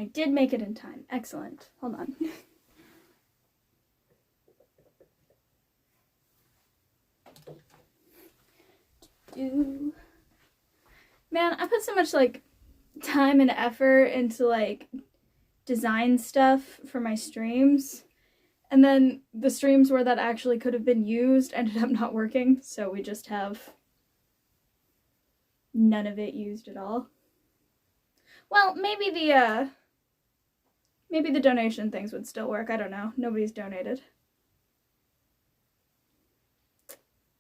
I did make it in time. Excellent. Hold on. Man, I put so much, like, time and effort into, like, design stuff for my streams. And then the streams where that actually could have been used ended up not working, so we just have none of it used at all. Well, maybe the donation things would still work. I don't know. Nobody's donated.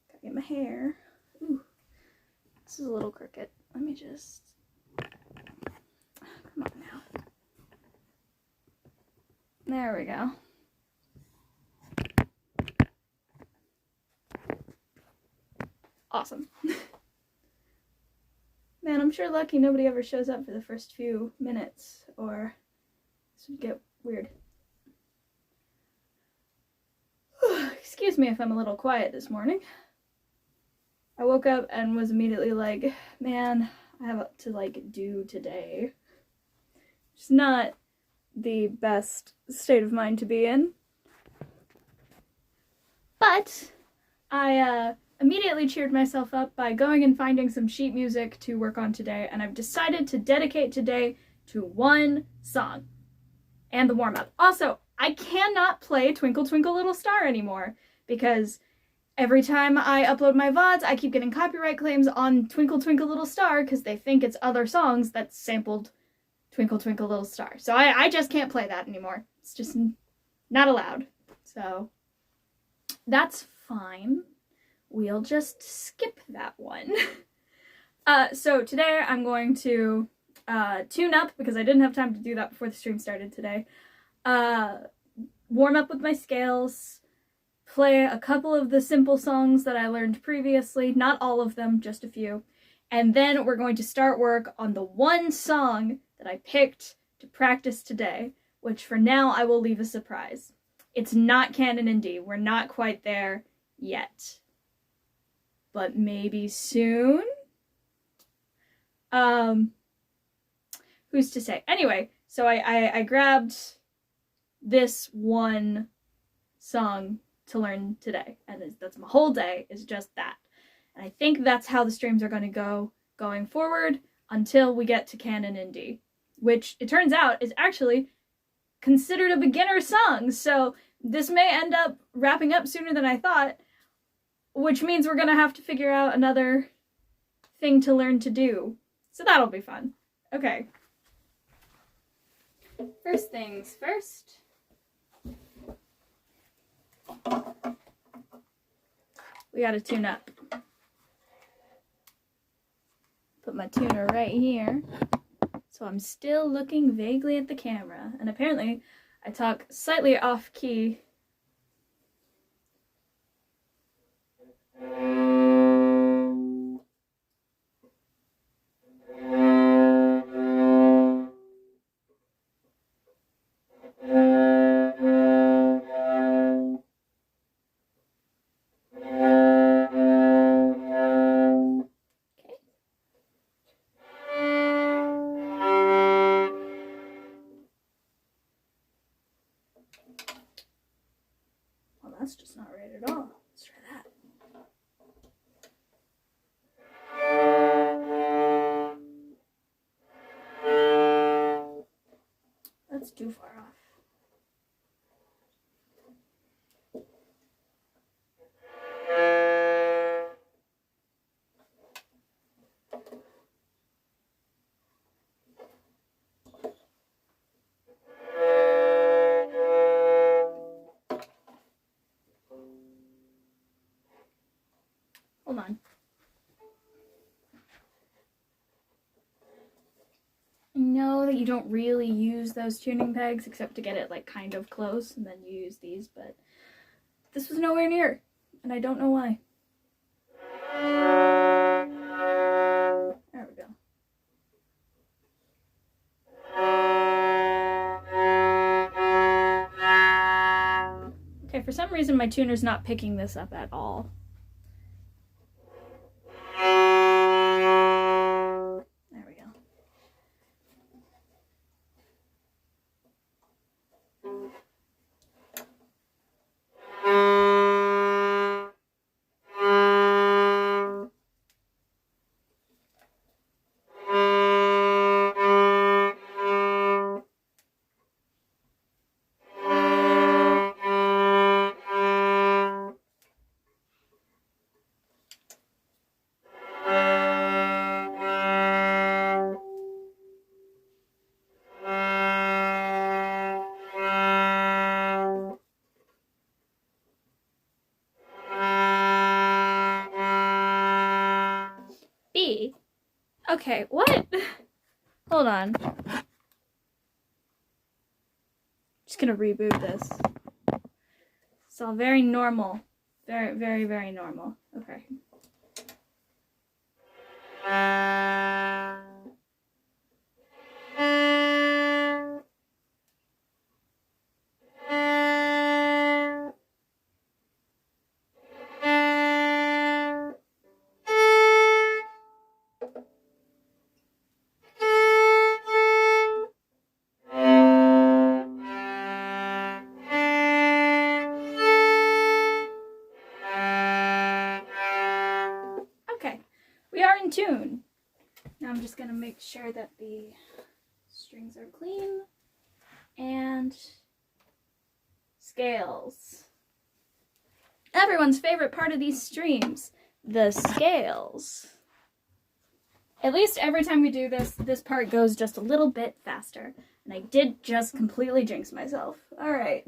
Gotta get my hair. Ooh. This is a little crooked. Let me just... Come on now. There we go. Awesome. Man, I'm sure lucky nobody ever shows up for the first few minutes, or this would get weird. Excuse me if I'm a little quiet this morning. I woke up and was immediately like, man, I have to, like, do today. It's not the best state of mind to be in. But I immediately cheered myself up by going and finding some sheet music to work on today, and I've decided to dedicate today to one song and the warm-up. Also, I cannot play Twinkle Twinkle Little Star anymore because every time I upload my VODs, I keep getting copyright claims on Twinkle Twinkle Little Star because they think it's other songs that sampled Twinkle Twinkle Little Star. So I just can't play that anymore. It's just not allowed. So that's fine. We'll just skip that one. So today I'm going to tune up, because I didn't have time to do that before the stream started today. Warm up with my scales, play a couple of the simple songs that I learned previously, not all of them, just a few, and then we're going to start work on the one song that I picked to practice today, which for now I will leave a surprise. It's not canon in D. We're not quite there yet. But maybe soon? Who's to say? Anyway, so I grabbed this one song to learn today, and that's my whole day, is just that. And I think that's how the streams are going to go going forward until we get to canon in D, which it turns out is actually considered a beginner song, so this may end up wrapping up sooner than I thought, which means we're gonna have to figure out another thing to learn to do. So that'll be fun. Okay. First things first. We gotta tune up. Put my tuner right here. So I'm still looking vaguely at the camera. And apparently I talk slightly off key. Well, that's just not right at all. Let's try that. That's too far off. Hold on. I know that you don't really use those tuning pegs except to get it like kind of close, and then you use these, but this was nowhere near, and I don't know why. There we go. Okay, for some reason my tuner's not picking this up at all. There we go. Okay, what? Hold on. Just gonna reboot this. It's all very normal. Very, very, very normal. Okay. We are in tune. Now I'm just gonna make sure that the strings are clean and scales. Everyone's favorite part of these streams, the scales. At least every time we do this, this part goes just a little bit faster. And I did just completely jinx myself. All right.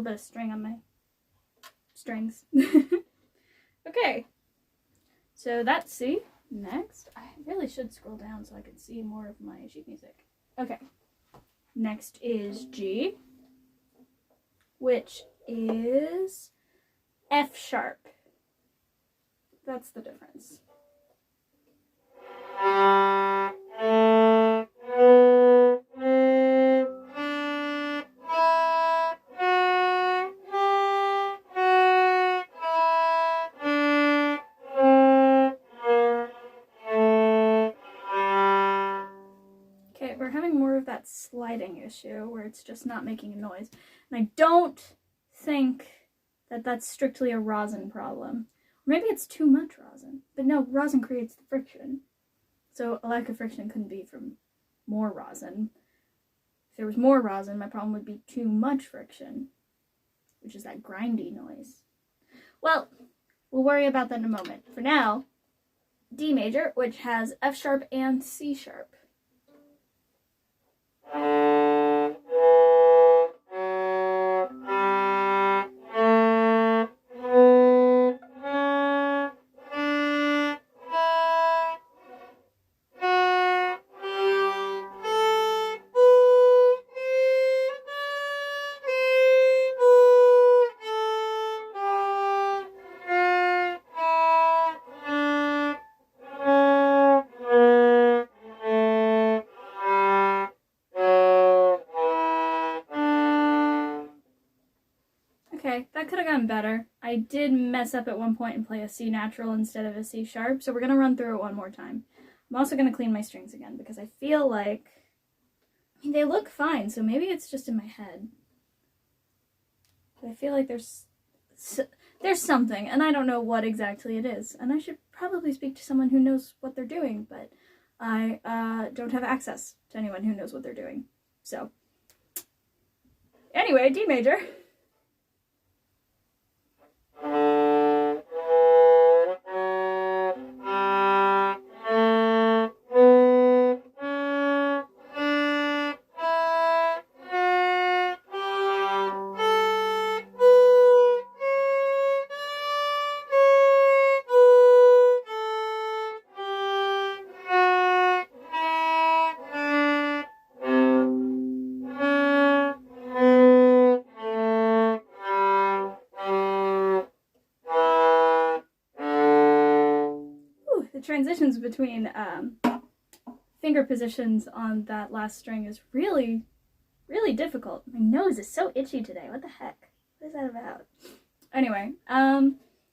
Bit of string on my strings. Okay, so that's C. Next, I really should scroll down so I can see more of my sheet music. Okay, next is G, which is F sharp. That's the difference. That sliding issue where it's just not making a noise, and I don't think that that's strictly a rosin problem. Maybe it's too much rosin, but no, rosin creates the friction, so a lack of friction couldn't be from more rosin. If there was more rosin, my problem would be too much friction, which is that grindy noise. Well, we'll worry about that in a moment. For now, D major, which has F sharp and C sharp. Okay, that could have gone better. I did mess up at one point and play a C natural instead of a C sharp, so we're going to run through it one more time. I'm also going to clean my strings again because I feel like, I mean, they look fine, so maybe it's just in my head. But I feel like there's something, and I don't know what exactly it is. And I should probably speak to someone who knows what they're doing, but I don't have access to anyone who knows what they're doing. So, anyway, D major. Transitions between finger positions on that last string is really, really difficult. My nose is so itchy today. What the heck? What is that about? Anyway, A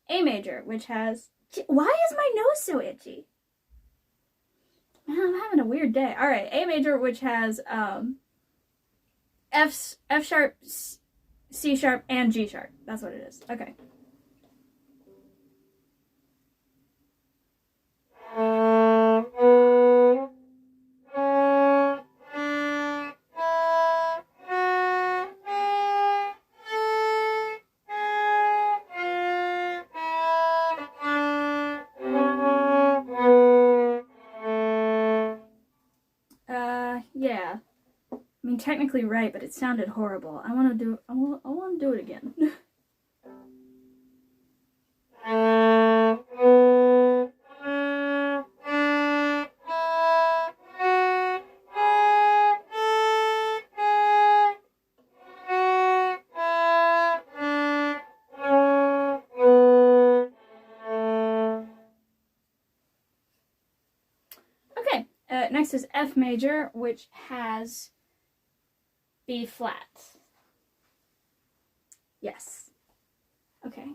major, which has... Why is my nose so itchy? Man, I'm having a weird day. Alright, A major, which has F sharp, C sharp and G sharp. That's what it is. Okay. Yeah. I mean, technically right, but it sounded horrible. I want to do it again. Okay, next is F major, which has B flat. Yes. Okay.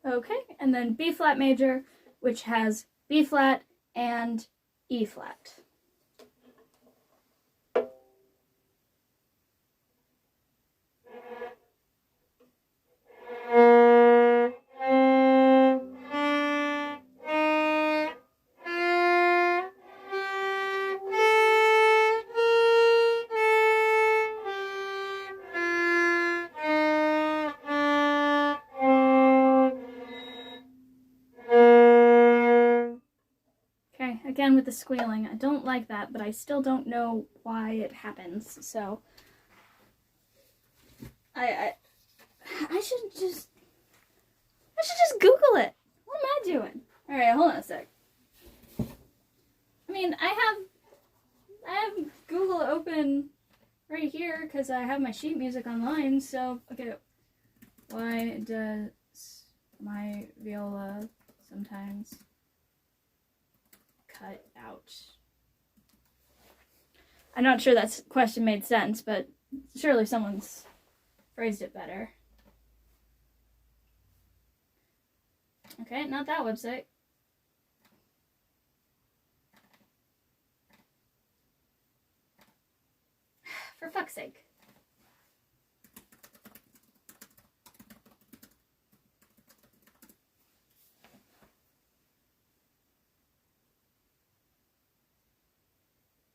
Okay, and then B flat major, which has B flat and E flat. Okay, again with the squealing. I don't like that, but I still don't know why it happens. So I should just Google it. What am I doing? All right, hold on a sec. I mean, I have Google open right here because I have my sheet music online. So okay, why does my viola sometimes cut out? I'm not sure that question made sense, but surely someone's phrased it better. Okay, not that website. For fuck's sake.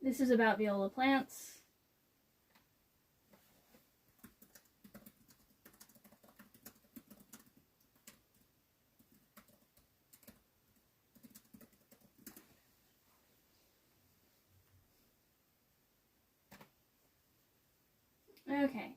This is about viola plants. Okay.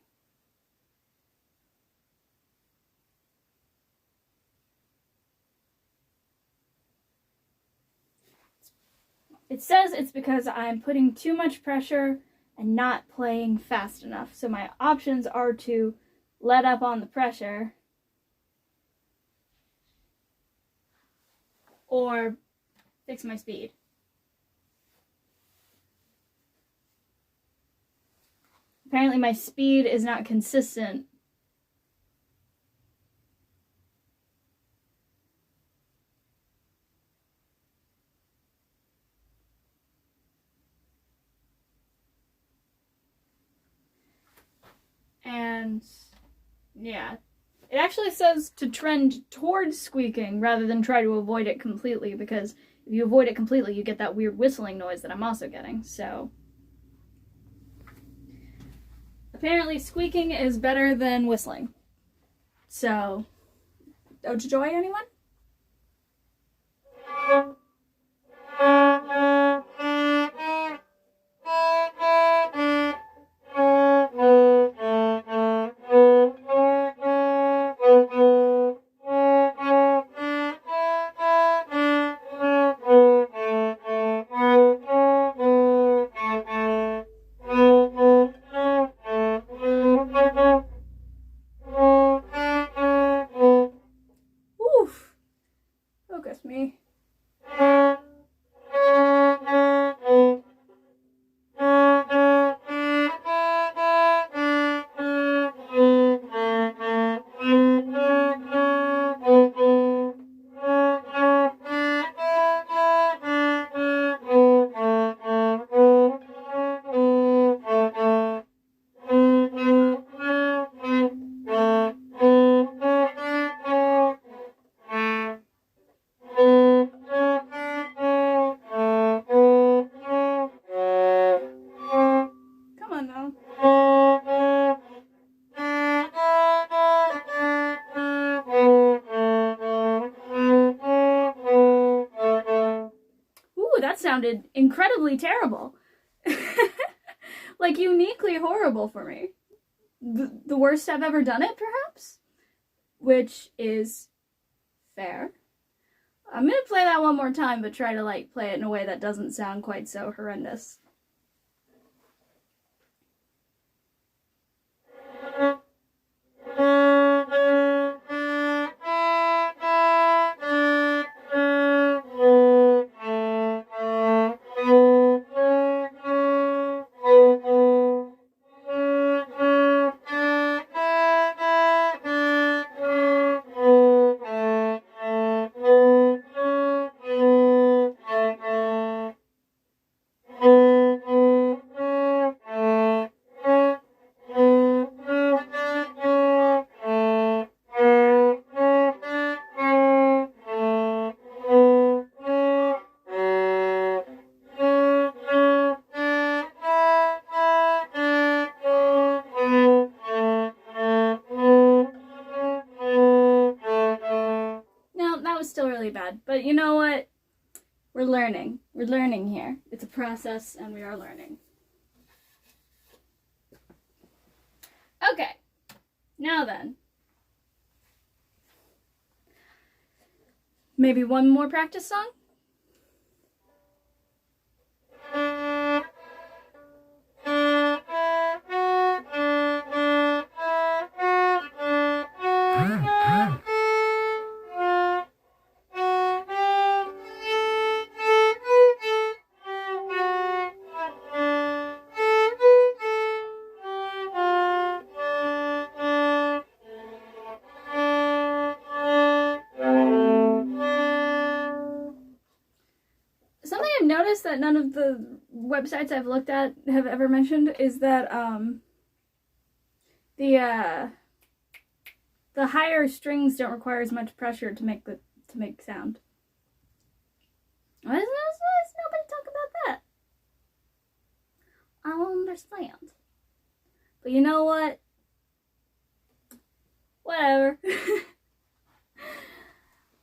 It says it's because I'm putting too much pressure and not playing fast enough. So my options are to let up on the pressure or fix my speed. Apparently my speed is not consistent. And yeah, it actually says to trend towards squeaking rather than try to avoid it completely, because if you avoid it completely, you get that weird whistling noise that I'm also getting. So apparently squeaking is better than whistling. So, Joy, anyone? sounded incredibly terrible. Like, uniquely horrible for me. The worst I've ever done it, perhaps? Which is fair. I'm gonna play that one more time, but try to, like, play it in a way that doesn't sound quite so horrendous. Still really bad, but you know what? We're learning. We're learning here. It's a process, and we are learning. Okay, now then. Maybe one more practice song? Noticed that none of the websites I've looked at have ever mentioned is that the higher strings don't require as much pressure to make sound. Why does nobody talk about that? I don't understand. But you know what? Whatever.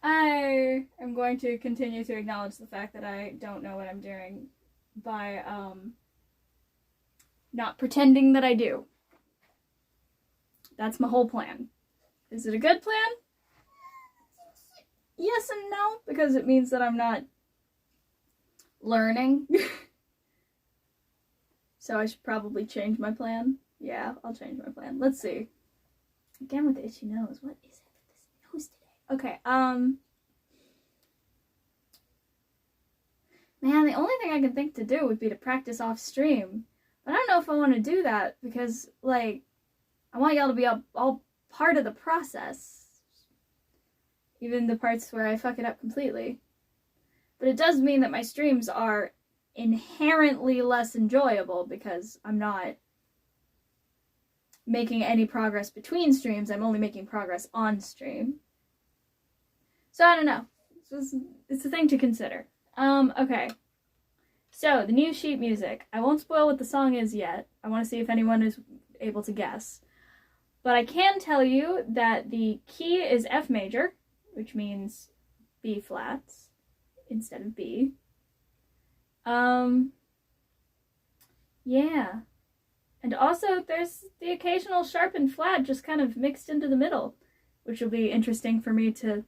I am going to continue to acknowledge the fact that I don't know what I'm doing by not pretending that I do. That's my whole plan. Is it a good plan? Yes and no, because it means that I'm not learning. So I should probably change my plan. Yeah, I'll change my plan. Let's see. Again with the itchy nose. What is it with this nose today? Okay, man, the only thing I can think to do would be to practice off stream. But I don't know if I want to do that because, like, I want y'all to be all part of the process. Even the parts where I fuck it up completely. But it does mean that my streams are inherently less enjoyable because I'm not making any progress between streams. I'm only making progress on stream. So I don't know. It's a thing to consider. Okay. So, the new sheet music. I won't spoil what the song is yet. I want to see if anyone is able to guess. But I can tell you that the key is F major, which means B flats instead of B. Yeah. And also, there's the occasional sharpened flat just kind of mixed into the middle, which will be interesting for me to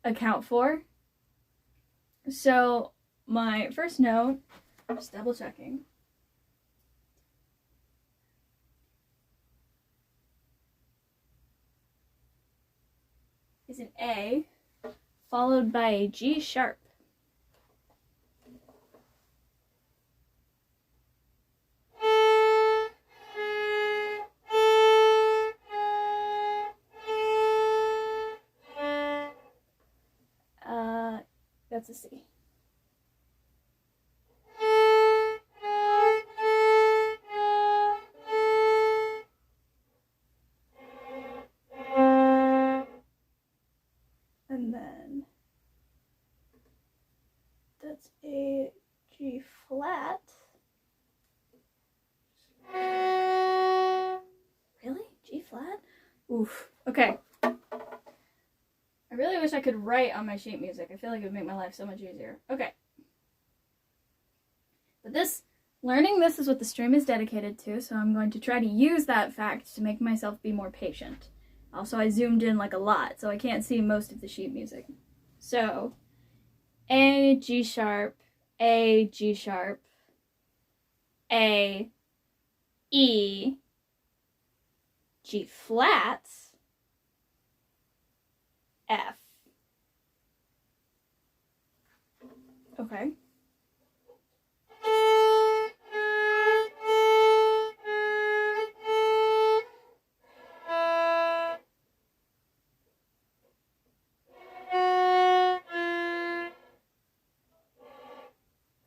account for. So, my first note, just double checking, is an A, followed by a G sharp. That's a C. And then that's a G flat. Really? G flat? Oof. Okay. I really wish I could write on my sheet music. I feel like it would make my life so much easier. Okay. Learning this is what the stream is dedicated to, so I'm going to try to use that fact to make myself be more patient. Also, I zoomed in like a lot, so I can't see most of the sheet music. So, A, G sharp, A, G sharp, A, E, G flat, F. Okay.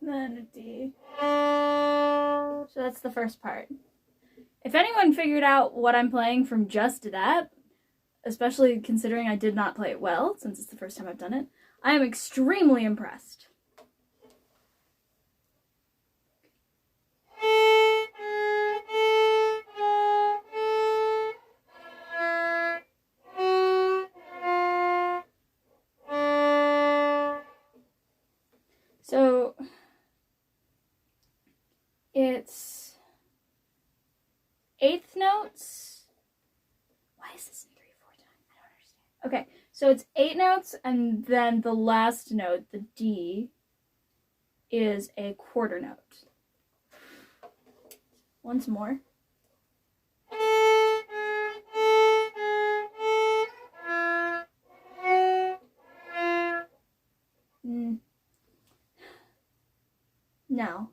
Then a D. So that's the first part. If anyone figured out what I'm playing from just that, especially considering I did not play it well, since it's the first time I've done it, I am extremely impressed. So, it's eighth notes. Why is this in 3/4 time? I don't understand. Okay, so it's 8 notes, and then the last note, the D, is a quarter note. Once more. No.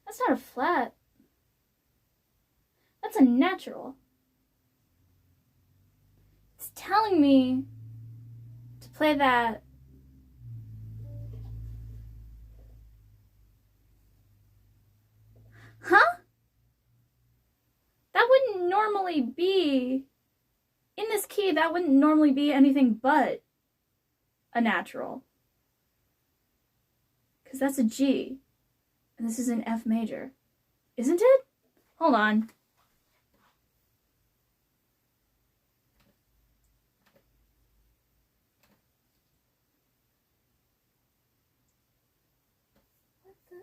That's not a flat. That's a natural. It's telling me to play that. Huh? That wouldn't normally be, in this key, that wouldn't normally be anything but a natural. Because that's a G. And this is an F major. Isn't it? Hold on. What the?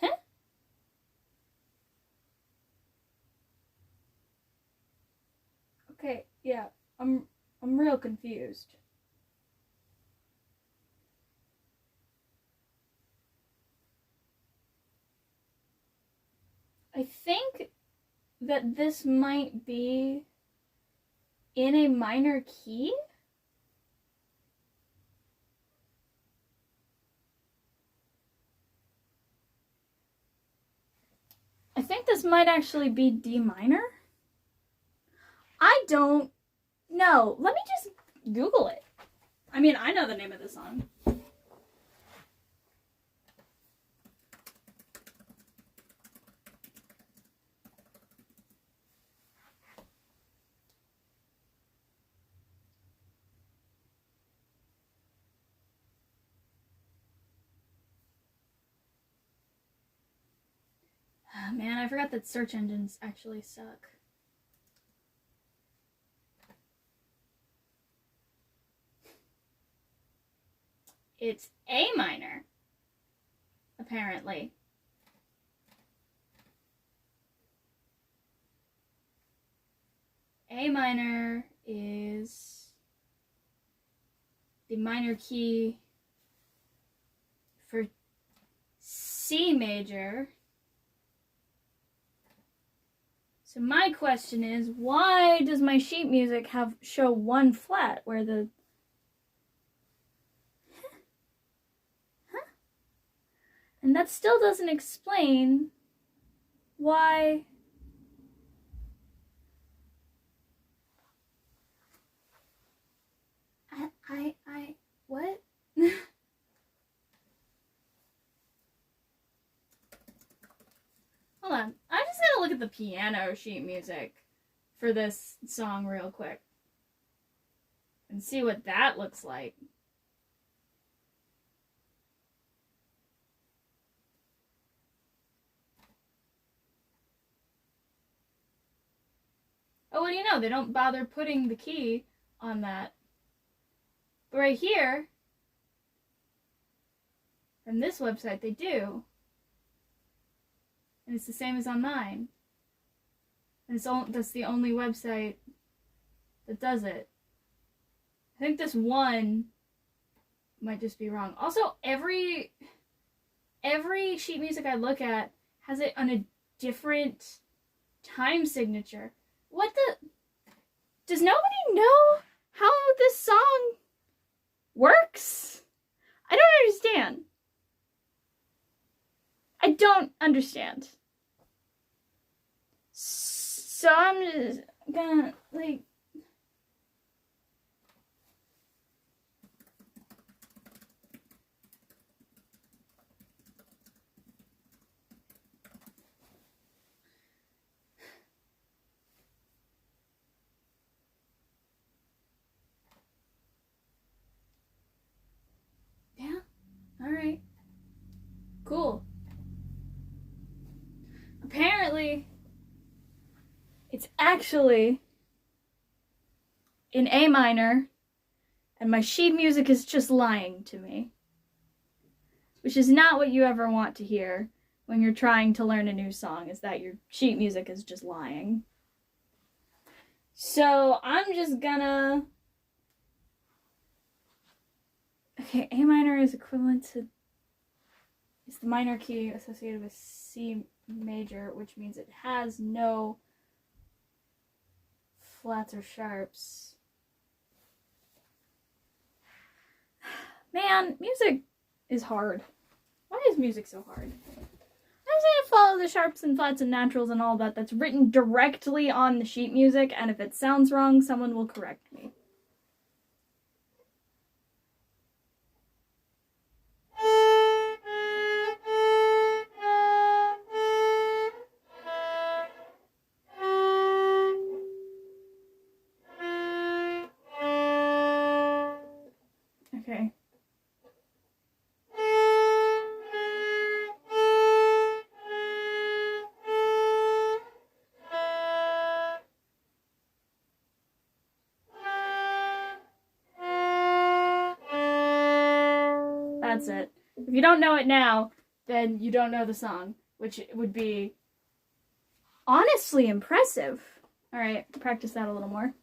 Huh? Okay, yeah. I'm real confused. I think that this might be in a minor key? I think this might actually be D minor. I don't know. Let me just Google it. I mean, I know the name of the song. Oh, man, I forgot that search engines actually suck. It's A minor, apparently. A minor is the minor key for C major. So my question is, why does my sheet music show one flat where the... Huh? And that still doesn't explain why... at the piano sheet music for this song real quick and see what that looks like. Oh, what do you know? They don't bother putting the key on that. But right here, from this website, they do. And it's the same as on mine. And that's the only website that does it. I think this one might just be wrong. Also, every sheet music I look at has it on a different time signature. What the? Does nobody know how this song works? I don't understand. I don't understand. So I'm just gonna, like... Yeah, alright. Cool. Apparently, it's actually in A minor, and my sheet music is just lying to me. Which is not what you ever want to hear when you're trying to learn a new song, is that your sheet music is just lying. So I'm just gonna... Okay, A minor is equivalent to... It's the minor key associated with C major, which means it has no flats or sharps. Man, music is hard. Why is music so hard? I'm saying follow the sharps and flats and naturals and all that. That's written directly on the sheet music, and if it sounds wrong, someone will correct me. Okay. That's it. If you don't know it now, then you don't know the song, which would be honestly impressive. Alright, practice that a little more.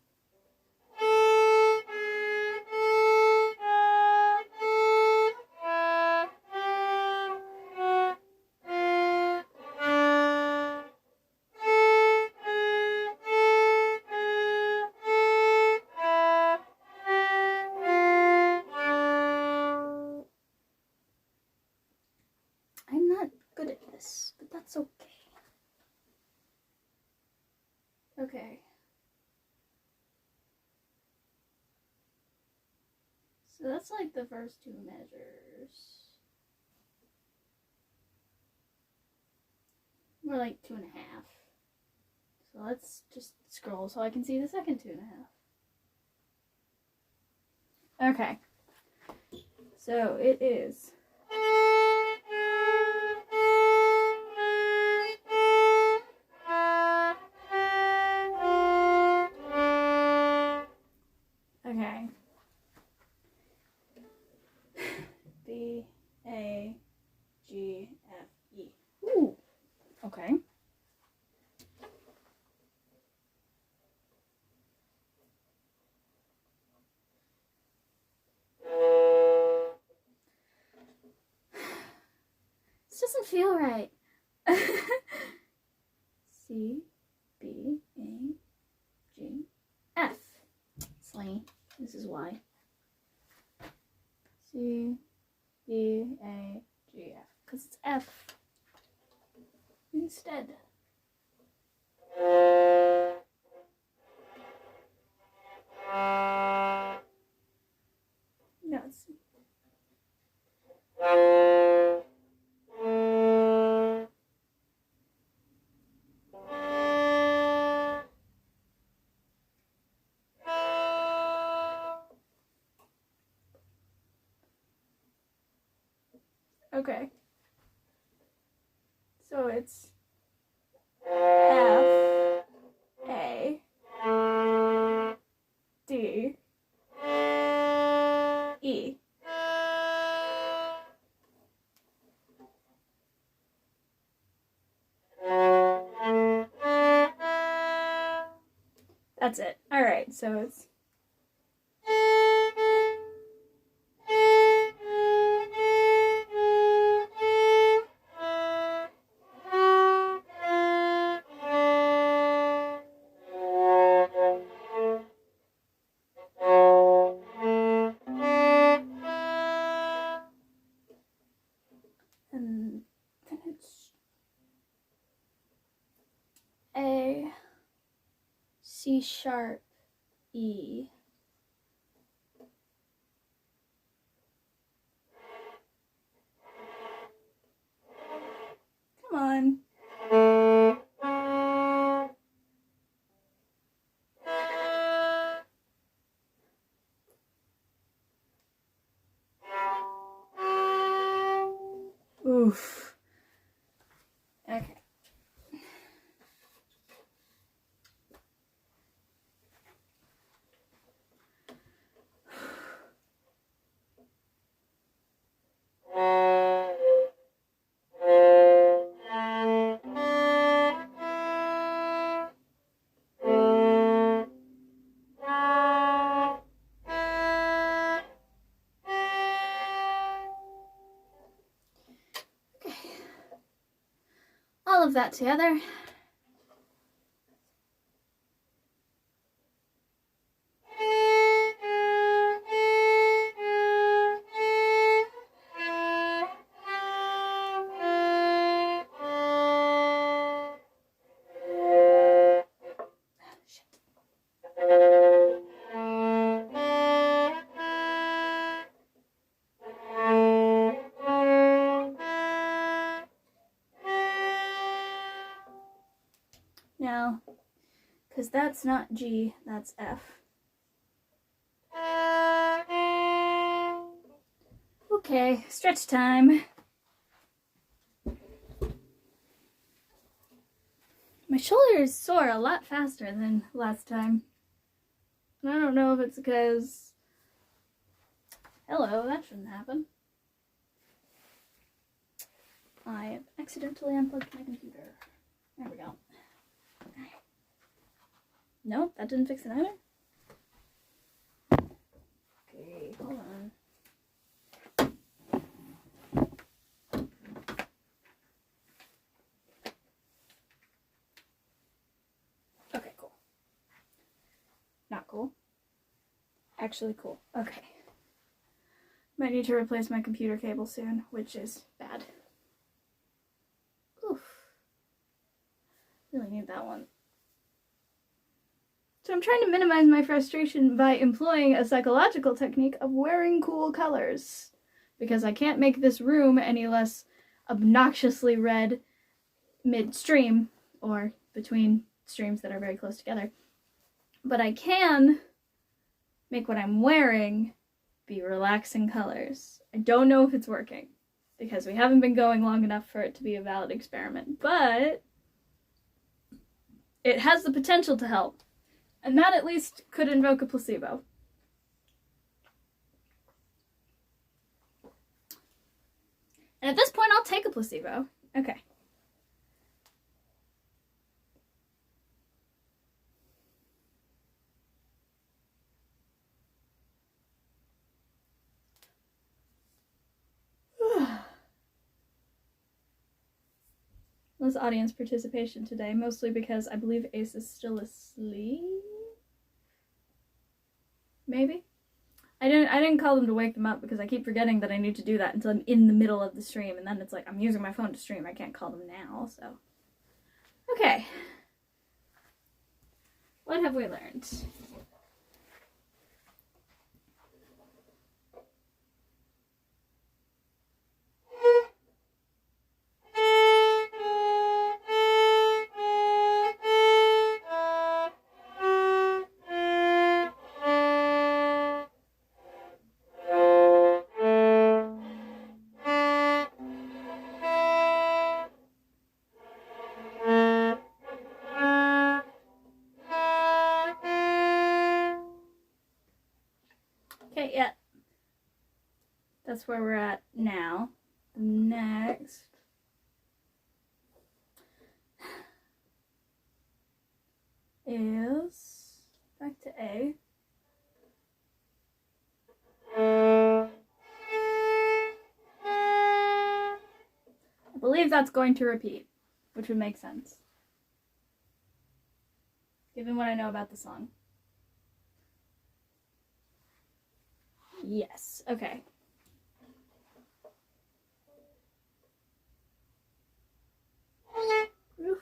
I'm not good at this, but that's okay. Okay. So that's like the first two measures. More like 2.5. So let's just scroll so I can see the second 2.5. Okay. So it is. Okay. B, A, G, F, E. Ooh. Okay. This doesn't feel right. C, B, A, G, F. Slingy. This is why. C, B, A, G, F. Because it's F instead. No, it's... Okay. So it's F, A, D, E. That's it. All right, so it's and then it's A, C sharp, E. Come on. Oof. Okay. All of that together. Now, because that's not G, that's F. Okay, stretch time. My shoulder is sore a lot faster than last time. And I don't know if it's because... Hello, that shouldn't happen. I have accidentally unplugged my computer. There we go. No, that didn't fix it either. Okay, hold on. Okay, cool. Not cool. Actually cool. Okay. Might need to replace my computer cable soon, which is bad. Oof. Really need that one. So I'm trying to minimize my frustration by employing a psychological technique of wearing cool colors. Because I can't make this room any less obnoxiously red midstream, or between streams that are very close together. But I can make what I'm wearing be relaxing colors. I don't know if it's working, because we haven't been going long enough for it to be a valid experiment, but it has the potential to help. And that at least could invoke a placebo. And at this point, I'll take a placebo. Okay. Less audience participation today, mostly because I believe Ace is still asleep. Maybe? I didn't call them to wake them up because I keep forgetting that I need to do that until I'm in the middle of the stream, and then it's like I'm using my phone to stream. I can't call them now, so. Okay. What have we learned? Okay, yeah. That's where we're at now. The next is back to A. I believe that's going to repeat, which would make sense, given what I know about the song. Yes, okay. Oof.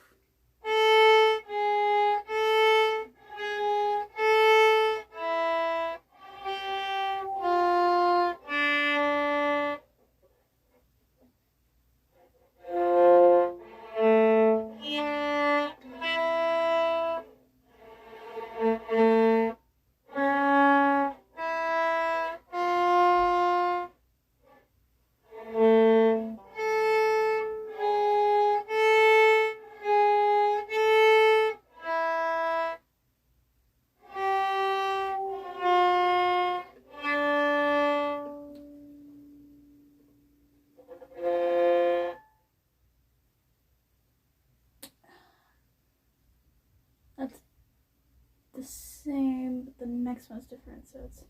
That's the same, but the next one's different, so it's...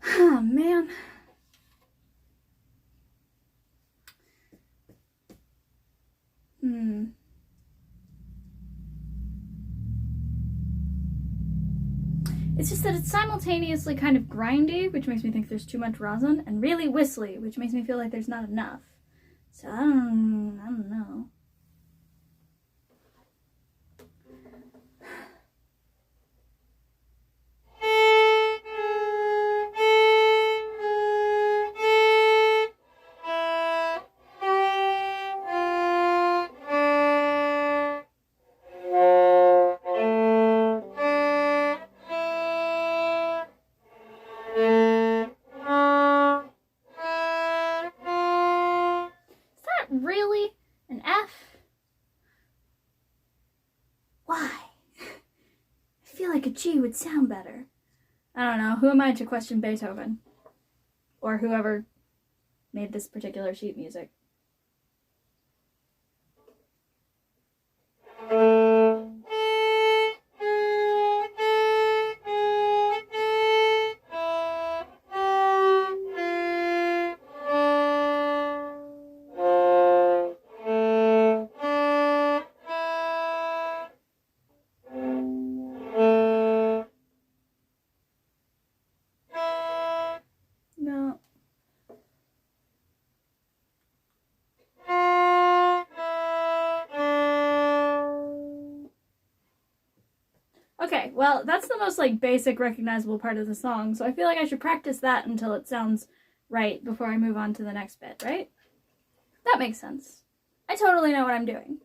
Oh, man. It's just that it's simultaneously kind of grindy, which makes me think there's too much rosin, and really whistly, which makes me feel like there's not enough. So I don't know. Really? An F? Why? I feel like a G would sound better. I don't know. Who am I to question Beethoven? Or whoever made this particular sheet music. No. Okay, well, that's the most, like, basic recognizable part of the song, so I feel like I should practice that until it sounds right before I move on to the next bit, right? That makes sense. I totally know what I'm doing.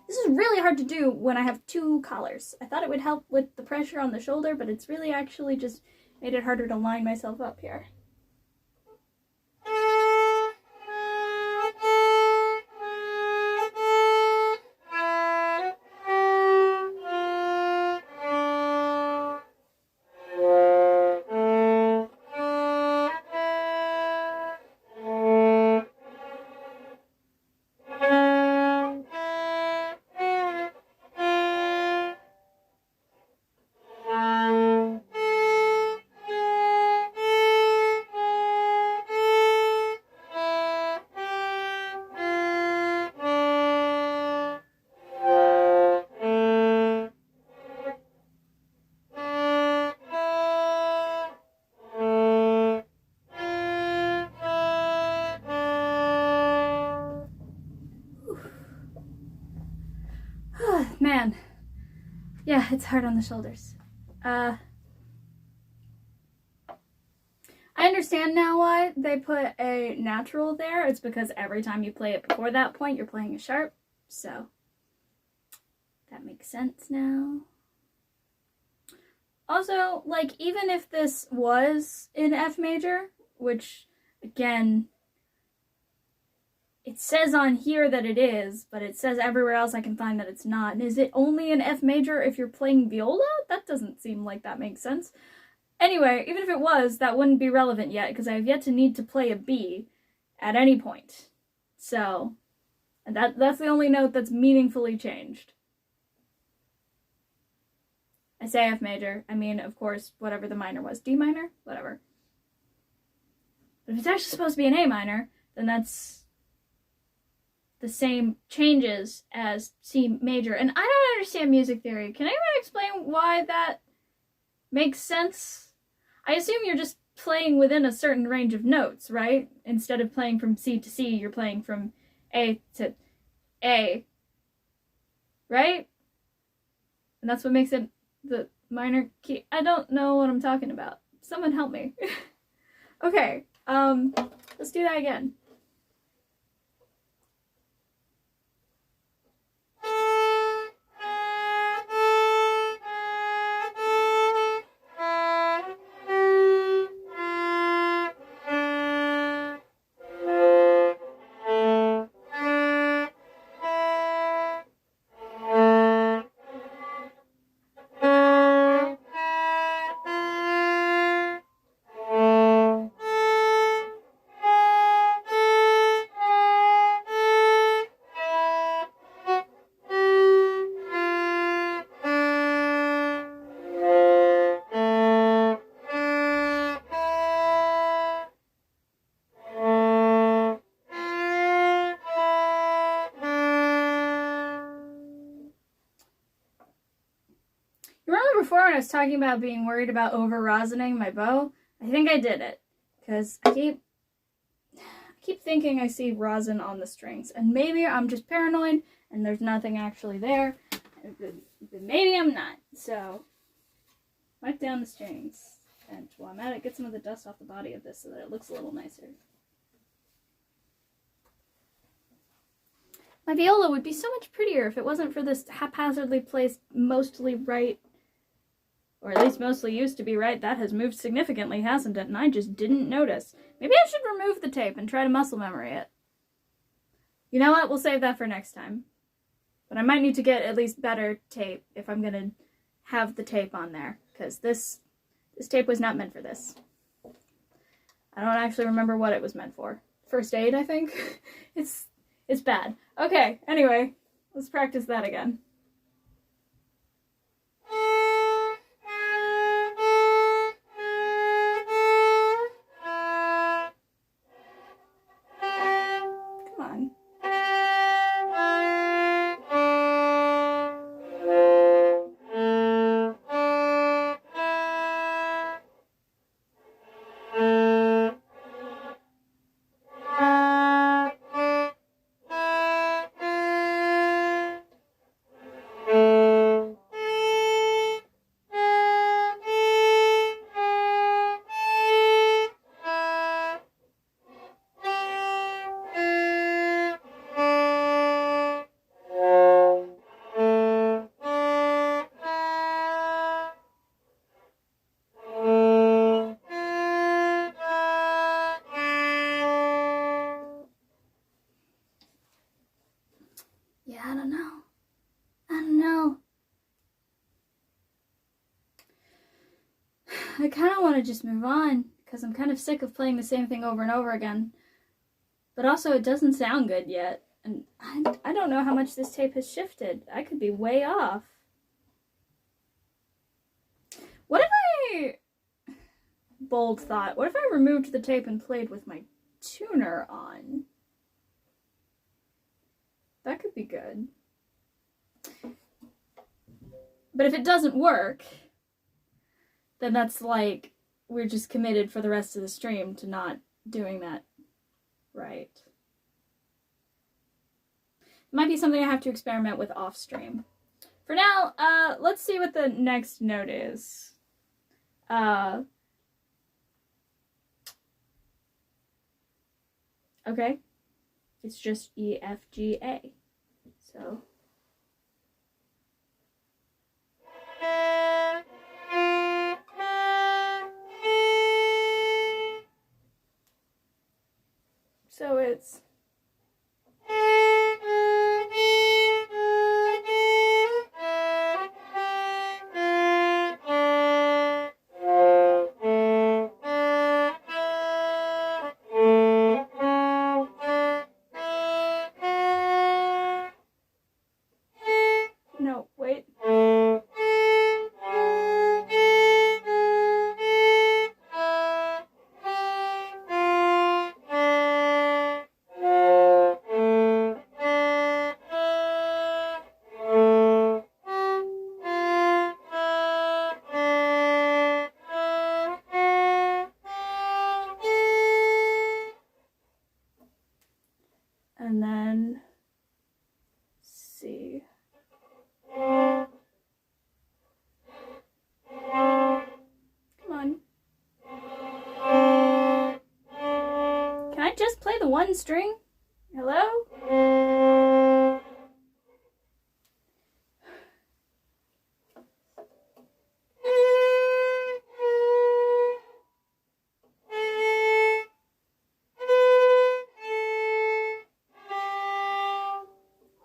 This is really hard to do when I have two collars. I thought it would help with the pressure on the shoulder, but it's really actually just made it harder to line myself up here. Man. Yeah, it's hard on the shoulders. I understand now why they put a natural there. It's because every time you play it before that point, you're playing a sharp. So, that makes sense now. Also, like, even if this was in F major, which, again, it says on here that it is, but it says everywhere else I can find that it's not. And is it only in F major if you're playing viola? That doesn't seem like that makes sense. Anyway, even if it was, that wouldn't be relevant yet, because I have yet to need to play a B at any point. So, and that's the only note that's meaningfully changed. I say F major, I mean, of course, whatever the minor was. D minor? Whatever. But if it's actually supposed to be an A minor, then that's the same changes as C major. And I don't understand music theory. Can anyone explain why that makes sense? I assume you're just playing within a certain range of notes, right? Instead of playing from C to C, you're playing from A to A, right? And that's what makes it the minor key. I don't know what I'm talking about. Someone help me. Okay, let's do that again. Before when I was talking about being worried about over rosining my bow, I think I did it. Because I keep thinking I see rosin on the strings. And maybe I'm just paranoid and there's nothing actually there. But maybe I'm not. So, wipe down the strings. And while I'm at it, get some of the dust off the body of this so that it looks a little nicer. My viola would be so much prettier if it wasn't for this haphazardly placed, mostly right, or at least mostly used to be right. That has moved significantly, hasn't it? And I just didn't notice. Maybe I should remove the tape and try to muscle memory it. You know what? We'll save that for next time. But I might need to get at least better tape if I'm going to have the tape on there. Because this tape was not meant for this. I don't actually remember what it was meant for. First aid, I think? It's bad. Okay, anyway, let's practice that again. Yeah, I don't know. I kind of want to just move on, because I'm kind of sick of playing the same thing over and over again. But also, it doesn't sound good yet. And I don't know how much this tape has shifted. I could be way off. What if I... Bold thought. What if I removed the tape and played with my tuner on? That could be good. But if it doesn't work, then that's like we're just committed for the rest of the stream to not doing that right. It might be something I have to experiment with off stream. For now, let's see what the next note is. Okay. It's just E, F, G, A. So... the one string? Hello?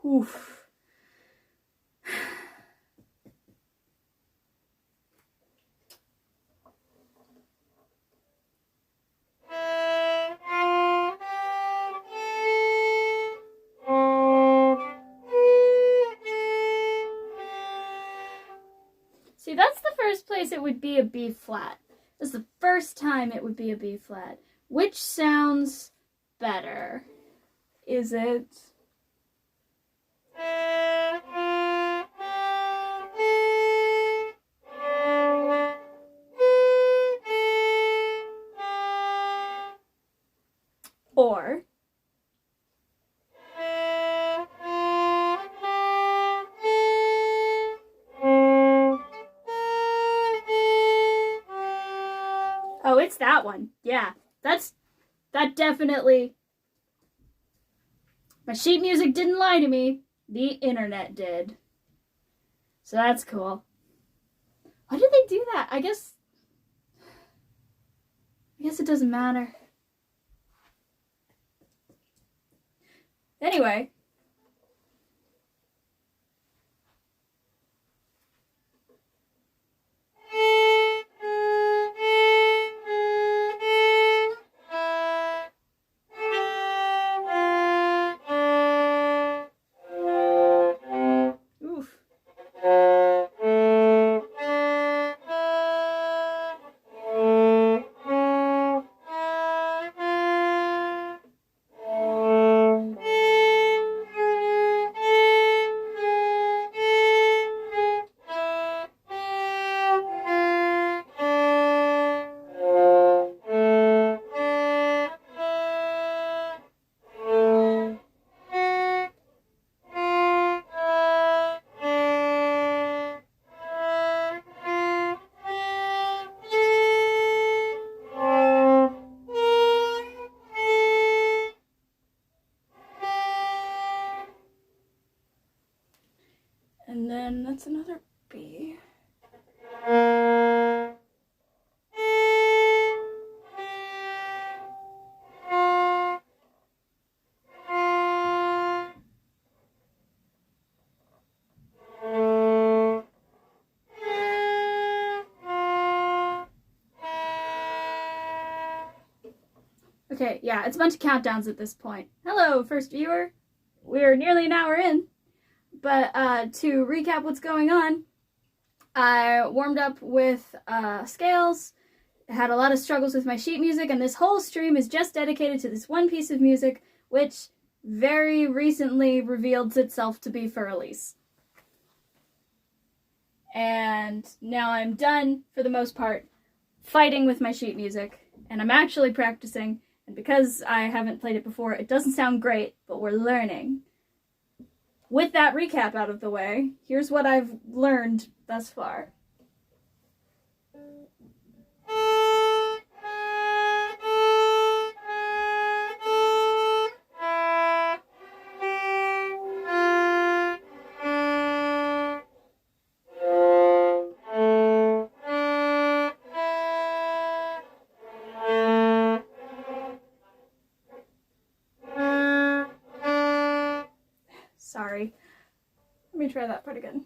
Oof. See, that's the first place it would be a B flat. That's the first time it would be a B flat. Which sounds better? Is it... or... oh, it's that one. Yeah, that definitely... My sheet music didn't lie to me. The internet did. So that's cool. Why did they do that? I guess it doesn't matter. Anyway. Oof. And then that's another B. Okay, yeah, it's a bunch of countdowns at this point. Hello, first viewer. We're nearly an hour in. But to recap what's going on, I warmed up with scales, had a lot of struggles with my sheet music, and this whole stream is just dedicated to this one piece of music, which very recently revealed itself to be for release. And now I'm done, for the most part, fighting with my sheet music, and I'm actually practicing, and because I haven't played it before, it doesn't sound great, but we're learning. With that recap out of the way, here's what I've learned thus far. Sorry. Let me try that part again.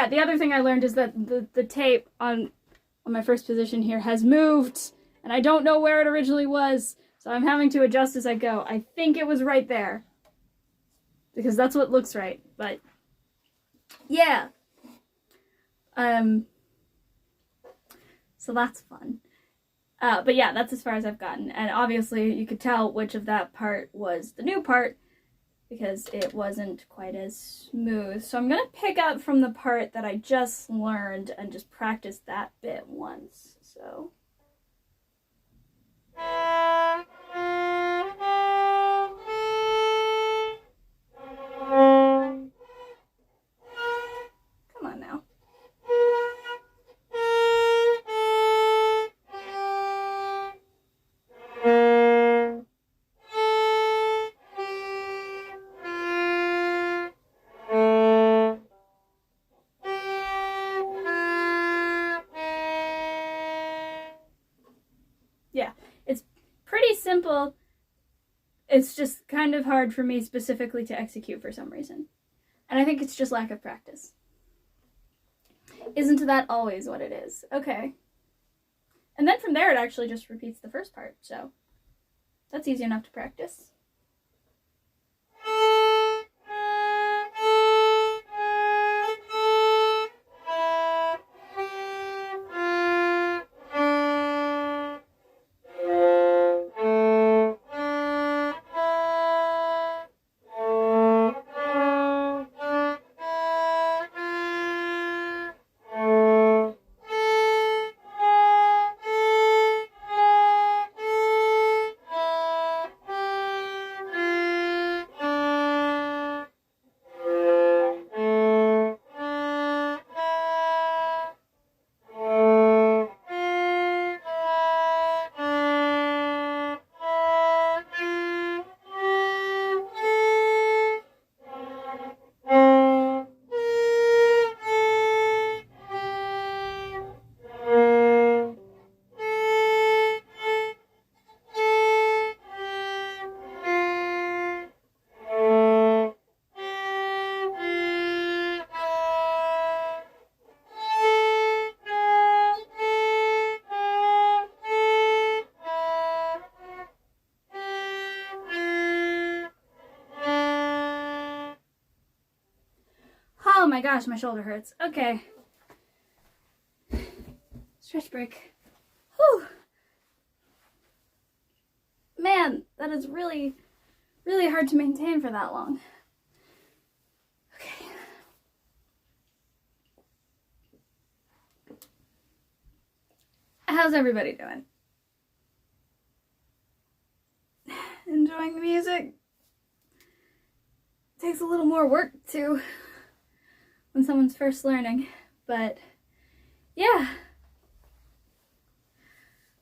yeah, the other thing I learned is that the tape on my first position here has moved, and I don't know where it originally was, so I'm having to adjust as I go. I think it was right there, because that's what looks right, but yeah. So that's fun. But yeah, that's as far as I've gotten, and obviously you could tell which of that part was the new part, because it wasn't quite as smooth. So I'm gonna pick up from the part that I just learned and just practice that bit once, so. Come on now. Yeah, it's pretty simple. It's just kind of hard for me specifically to execute for some reason. And I think it's just lack of practice. Isn't that always what it is? Okay. And then from there it actually just repeats the first part, so that's easy enough to practice. Oh my gosh, my shoulder hurts. Okay. Stretch break. Whew. Man, that is really, really hard to maintain for that long. Okay. How's everybody doing? Enjoying the music? Takes a little more work too when someone's first learning, but yeah.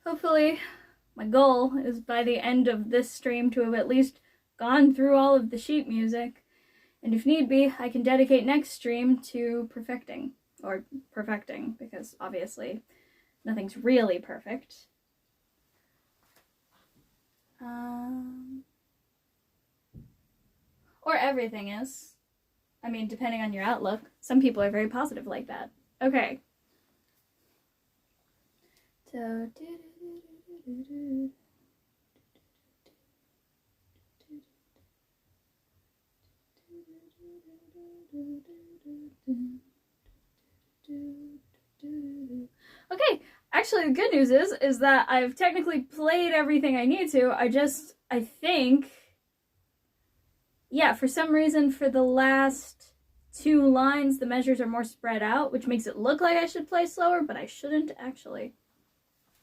Hopefully, my goal is by the end of this stream to have at least gone through all of the sheet music, and if need be, I can dedicate next stream to perfecting, because obviously nothing's really perfect. Or everything is. I mean, depending on your outlook. Some people are very positive like that. Okay. So, okay, actually the good news is that I've technically played everything I need to. I think, yeah, for some reason for the last 2 lines the measures are more spread out, which makes it look like I should play slower, but I shouldn't actually.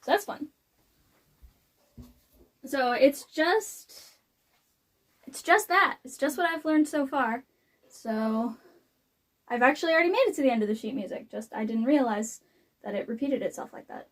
So that's fun. So it's just that. It's just what I've learned so far. So I've actually already made it to the end of the sheet music, just I didn't realize that it repeated itself like that.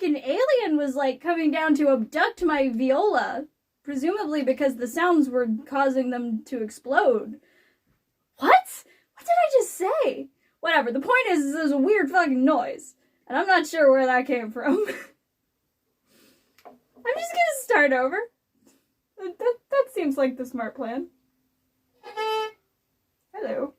like an alien was like coming down to abduct my viola, presumably because the sounds were causing them to explode. What? What did I just say? Whatever, the point is there's a weird fucking noise, and I'm not sure where that came from. I'm just gonna start over. That seems like the smart plan. Hello.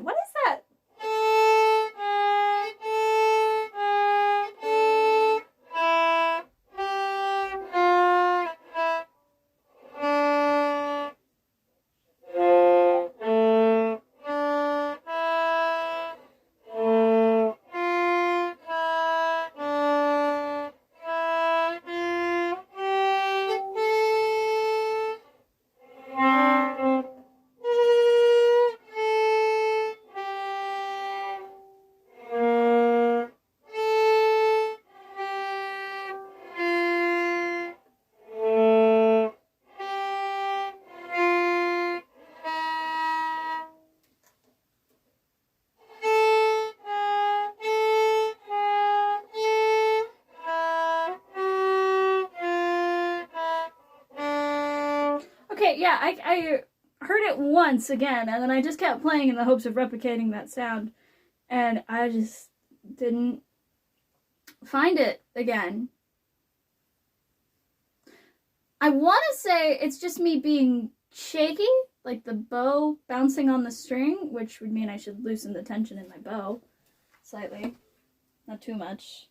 What is that? Okay, yeah, I heard it once again, and then I just kept playing in the hopes of replicating that sound, and I just didn't find it again. I want to say it's just me being shaky, like the bow bouncing on the string, which would mean I should loosen the tension in my bow slightly. Not too much.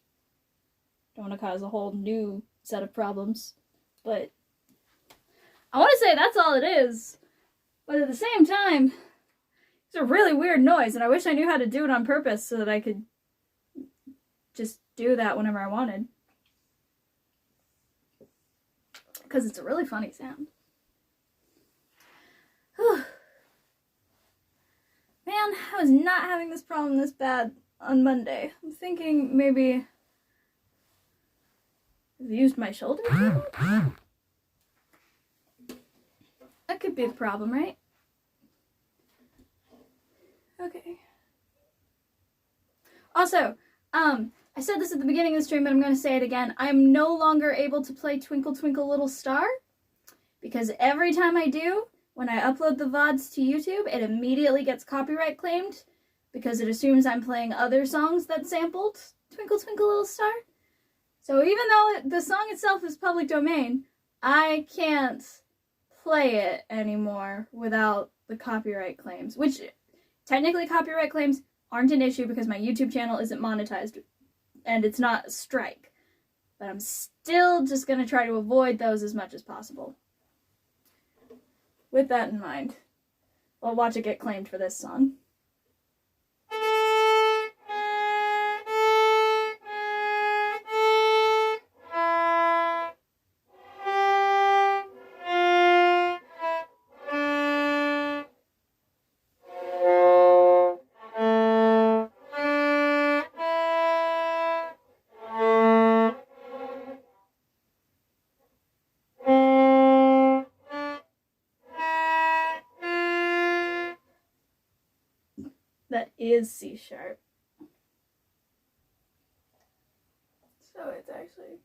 Don't want to cause a whole new set of problems, but I want to say that's all it is. But at the same time, it's a really weird noise, and I wish I knew how to do it on purpose so that I could just do that whenever I wanted. Because it's a really funny sound. Whew. Man, I was not having this problem this bad on Monday. I'm thinking maybe I've used my shoulder too much? That could be the problem, right? Okay. Also, I said this at the beginning of the stream, but I'm going to say it again. I'm no longer able to play Twinkle Twinkle Little Star because every time I do, when I upload the VODs to YouTube, it immediately gets copyright claimed because it assumes I'm playing other songs that sampled Twinkle Twinkle Little Star. So even though the song itself is public domain, I can't play it anymore without the copyright claims, which technically copyright claims aren't an issue because my YouTube channel isn't monetized and it's not a strike. But I'm still just going to try to avoid those as much as possible. With that in mind, I'll watch it get claimed for this song. That is C sharp. So it's actually...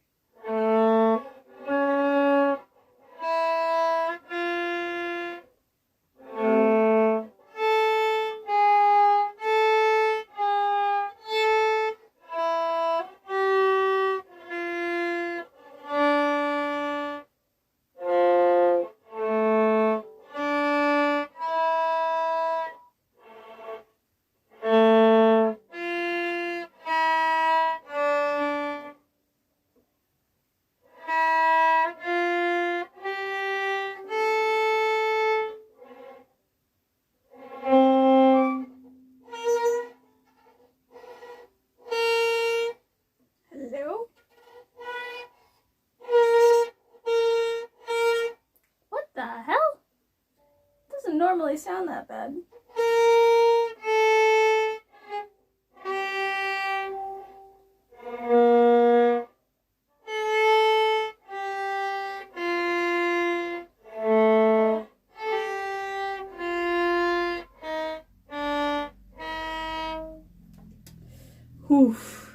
Hello? What the hell? It doesn't normally sound that bad. Oof.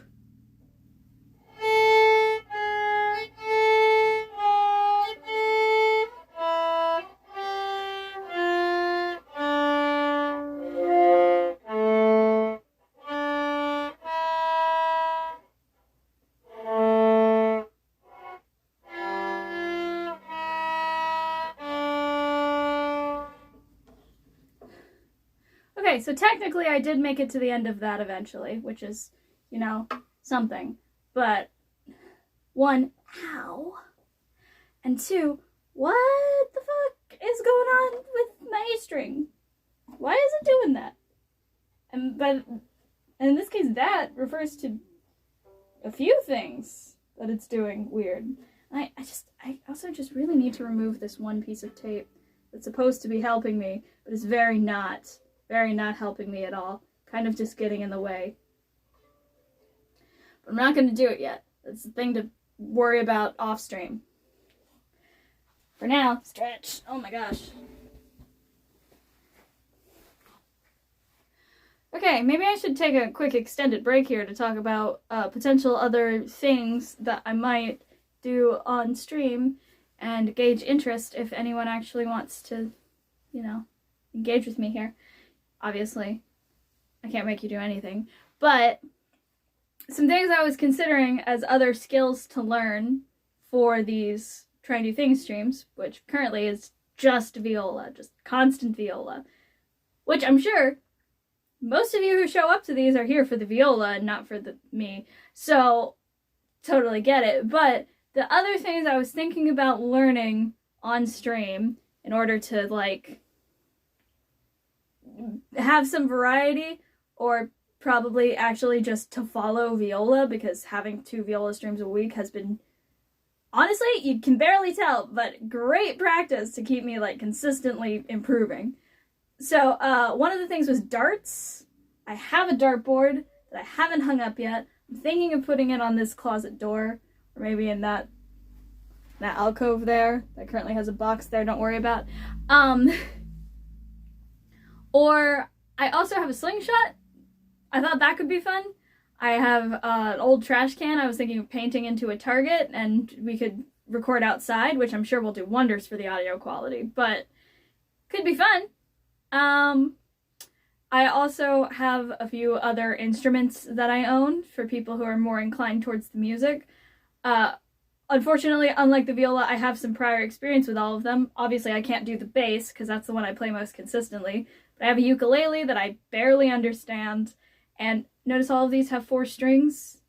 Okay, so technically I did make it to the end of that eventually, which is, you know, something. But, one, how? And two, what the fuck is going on with my A string? Why is it doing that? And in this case, that refers to a few things that it's doing weird. I also just really need to remove this one piece of tape that's supposed to be helping me, but it's very not helping me at all. Kind of just getting in the way. But I'm not going to do it yet. That's the thing to worry about off stream. For now, stretch. Oh my gosh. Okay, maybe I should take a quick extended break here to talk about potential other things that I might do on stream and gauge interest if anyone actually wants to, you know, engage with me here. Obviously, I can't make you do anything, but some things I was considering as other skills to learn for these Try and Do Things streams, which currently is just viola, just constant viola, which I'm sure most of you who show up to these are here for the viola and not for me, so totally get it. But the other things I was thinking about learning on stream in order to, like, have some variety, or probably actually just to follow viola, because having 2 viola streams a week has been, honestly, you can barely tell, but great practice to keep me, like, consistently improving. So, one of the things was darts. I have a dartboard that I haven't hung up yet. I'm thinking of putting it on this closet door, or maybe in that alcove there that currently has a box there, don't worry about. Or I also have a slingshot. I thought that could be fun. I have an old trash can I was thinking of painting into a target, and we could record outside, which I'm sure will do wonders for the audio quality, but could be fun. I also have a few other instruments that I own for people who are more inclined towards the music. Unfortunately, unlike the viola, I have some prior experience with all of them. Obviously, I can't do the bass, because that's the one I play most consistently. But I have a ukulele that I barely understand. And notice all of these have 4 strings.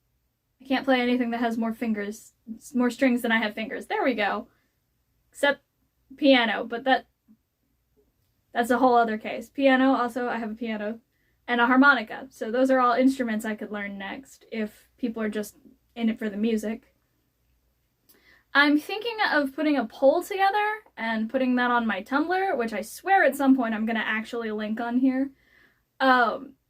I can't play anything that has more strings than I have fingers. There we go. Except piano, but that's a whole other case. Piano, also, I have a piano and a harmonica. So those are all instruments I could learn next if people are just in it for the music. I'm thinking of putting a poll together and putting that on my Tumblr, which I swear at some point I'm going to actually link on here.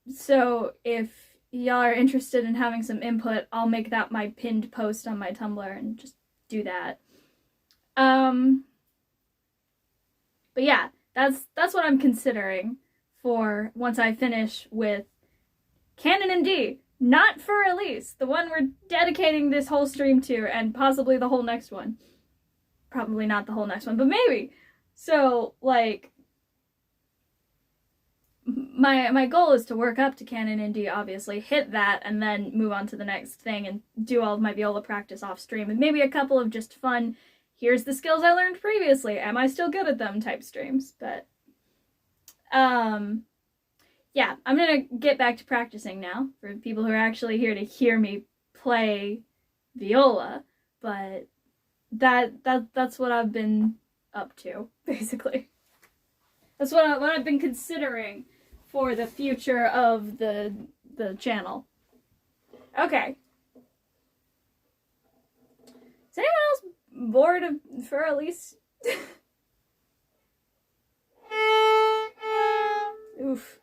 So if y'all are interested in having some input, I'll make that my pinned post on my Tumblr and just do that. But yeah, that's what I'm considering for once I finish with Canon in D. Not for release, the one we're dedicating this whole stream to, and possibly the whole next one. Probably not the whole next one, but maybe. So, like, my goal is to work up to Canon in D, obviously, hit that, and then move on to the next thing and do all of my viola practice off stream, and maybe a couple of just fun, here's the skills I learned previously, am I still good at them type streams, but, yeah, I'm gonna get back to practicing now for people who are actually here to hear me play viola, but that's what I've been up to, basically. That's what I've been considering for the future of the channel. Okay. Is anyone else bored of for Elise? Oof.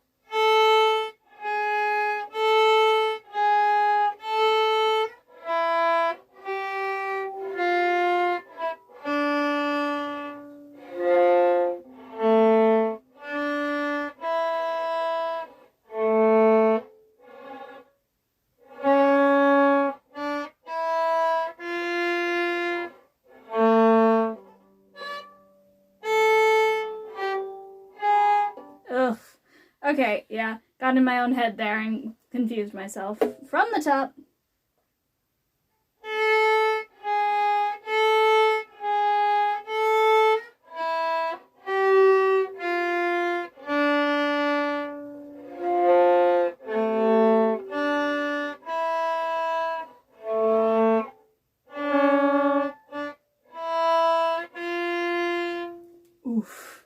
Okay, yeah. Got in my own head there and confused myself. From the top. Oof.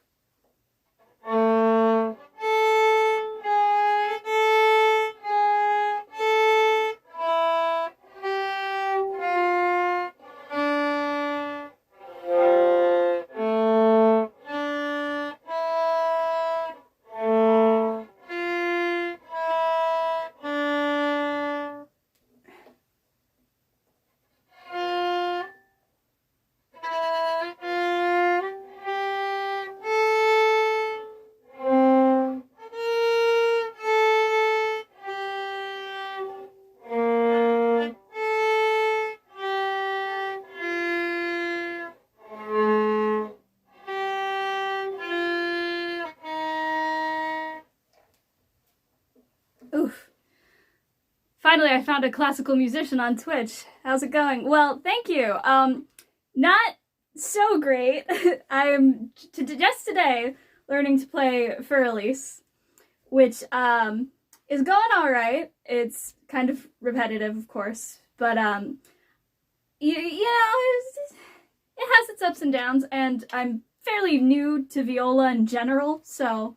Oof. Finally, I found a classical musician on Twitch. How's it going? Well, thank you. Not so great. I'm just today learning to play for Elise, which is going all right. It's kind of repetitive, of course, but you know, it has its ups and downs, and I'm fairly new to viola in general, so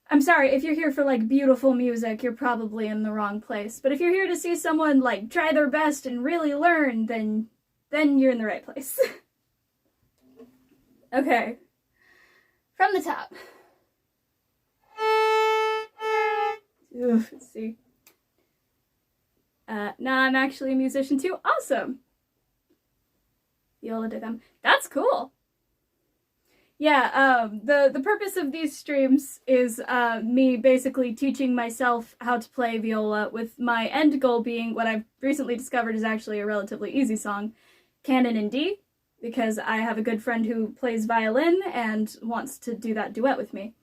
I'm sorry, if you're here for, like, beautiful music, you're probably in the wrong place. But if you're here to see someone, like, try their best and really learn, then you're in the right place. Okay. From the top. Ooh, let's see. Nah, I'm actually a musician too. Awesome! Viola did them. That's cool! Yeah, the purpose of these streams is me basically teaching myself how to play viola, with my end goal being what I've recently discovered is actually a relatively easy song, Canon in D, because I have a good friend who plays violin and wants to do that duet with me.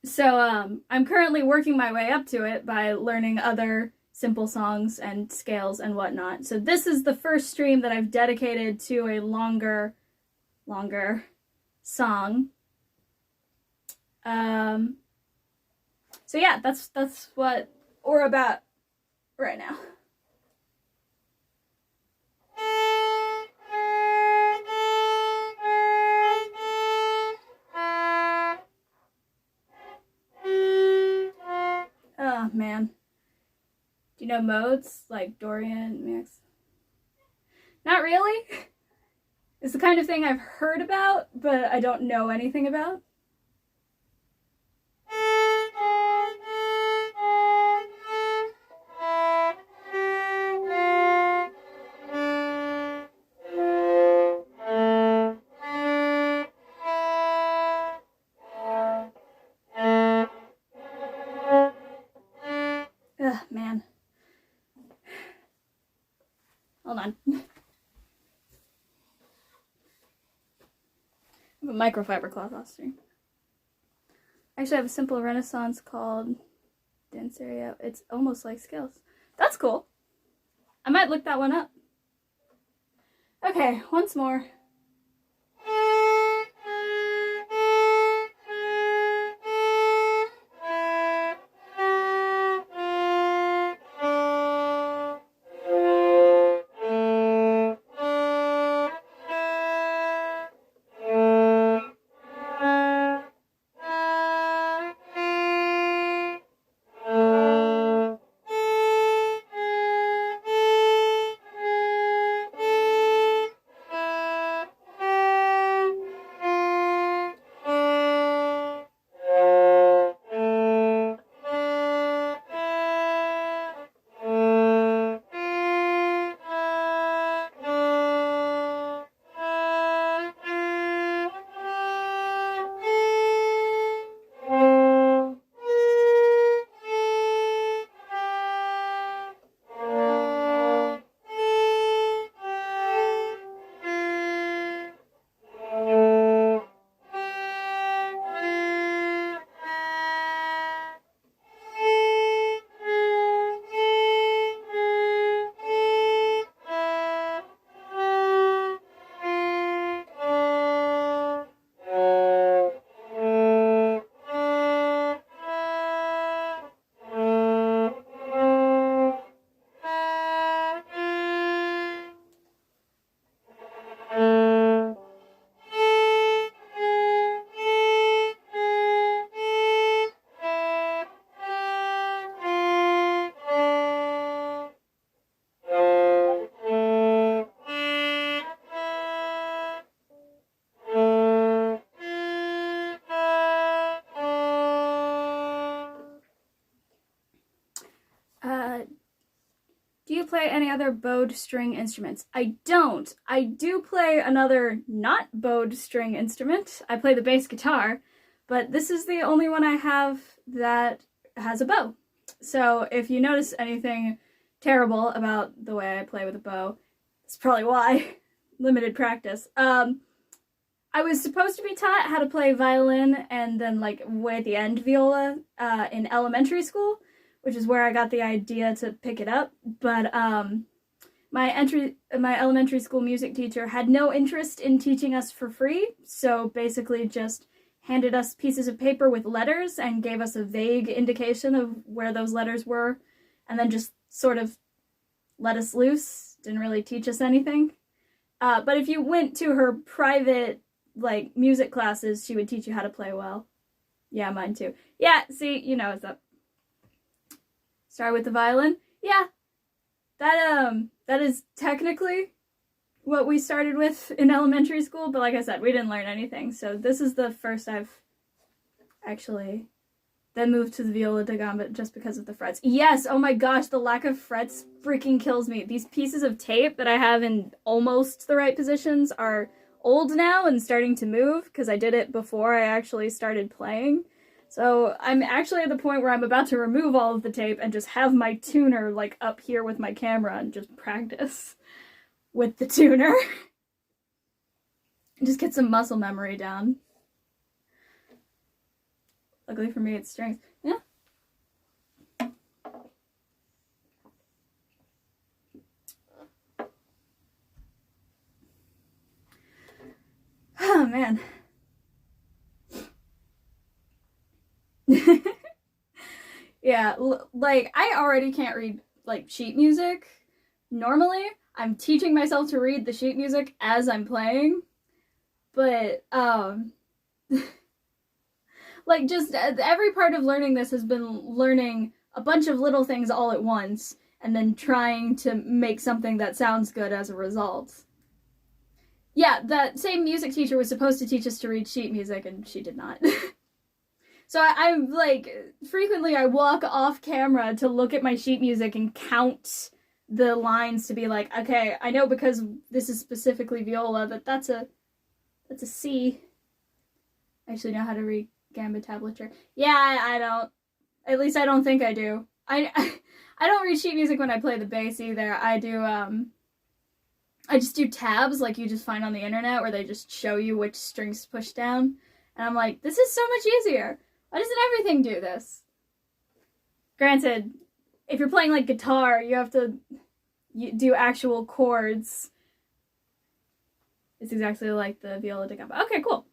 So I'm currently working my way up to it by learning other simple songs and scales and whatnot. So this is the first stream that I've dedicated to a longer song. So yeah, that's what we're about right now. Oh man. Do you know modes like Dorian, Mix? Not really. It's the kind of thing I've heard about, but I don't know anything about. Ugh, man. Hold on. I have a microfiber cloth off stream. Actually, I have a simple Renaissance called Danceria. It's almost like scales. That's cool. I might look that one up. Okay, once more. play any other bowed string instruments? I don't. I do play another not bowed string instrument. I play the bass guitar, but this is the only one I have that has a bow. So if you notice anything terrible about the way I play with a bow, that's probably why. Limited practice. I was supposed to be taught how to play violin and then like way at the end viola in elementary school, which is where I got the idea to pick it up. But my elementary school music teacher had no interest in teaching us for free, so basically just handed us pieces of paper with letters and gave us a vague indication of where those letters were, and then just sort of let us loose. Didn't really teach us anything. But if you went to her private, like, music classes, she would teach you how to play well. Yeah, mine too. Yeah, see, you know what's up. Start with the violin. Yeah, that is technically what we started with in elementary school, but like I said, we didn't learn anything. So this is the first I've actually then moved to the viola da gamba just because of the frets. Yes, oh my gosh, the lack of frets freaking kills me. These pieces of tape that I have in almost the right positions are old now and starting to move because I did it before I actually started playing. So I'm actually at the point where I'm about to remove all of the tape and just have my tuner like up here with my camera and just practice with the tuner. Just get some muscle memory down. Luckily for me, it's strings. Yeah. Oh, man. Yeah, like, I already can't read, like, sheet music. Normally, I'm teaching myself to read the sheet music as I'm playing. But, like, just every part of learning this has been learning a bunch of little things all at once, and then trying to make something that sounds good as a result. Yeah, that same music teacher was supposed to teach us to read sheet music, and she did not. So I'm, like, frequently I walk off camera to look at my sheet music and count the lines to be like, okay, I know because this is specifically viola, that that's a C. I actually know how to read gamba tablature. Yeah, I don't. At least I don't think I do. I don't read sheet music when I play the bass either. I do, I just do tabs like you just find on the internet where they just show you which strings to push down. And I'm like, this is so much easier. Why doesn't everything do this? Granted, if you're playing like guitar, you have to do actual chords. It's exactly like the viola da gamba. Okay, cool.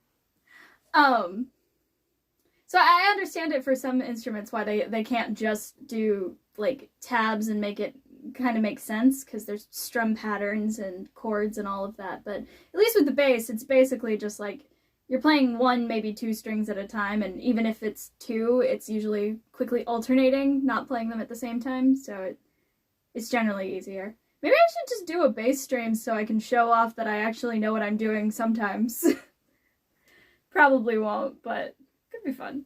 So I understand it for some instruments why they can't just do like tabs and make it kind of make sense, because there's strum patterns and chords and all of that. But at least with the bass, it's basically just like you're playing one, maybe two strings at a time, and even if it's two, it's usually quickly alternating, not playing them at the same time, so it's generally easier. Maybe I should just do a bass stream so I can show off that I actually know what I'm doing sometimes. Probably won't, but could be fun.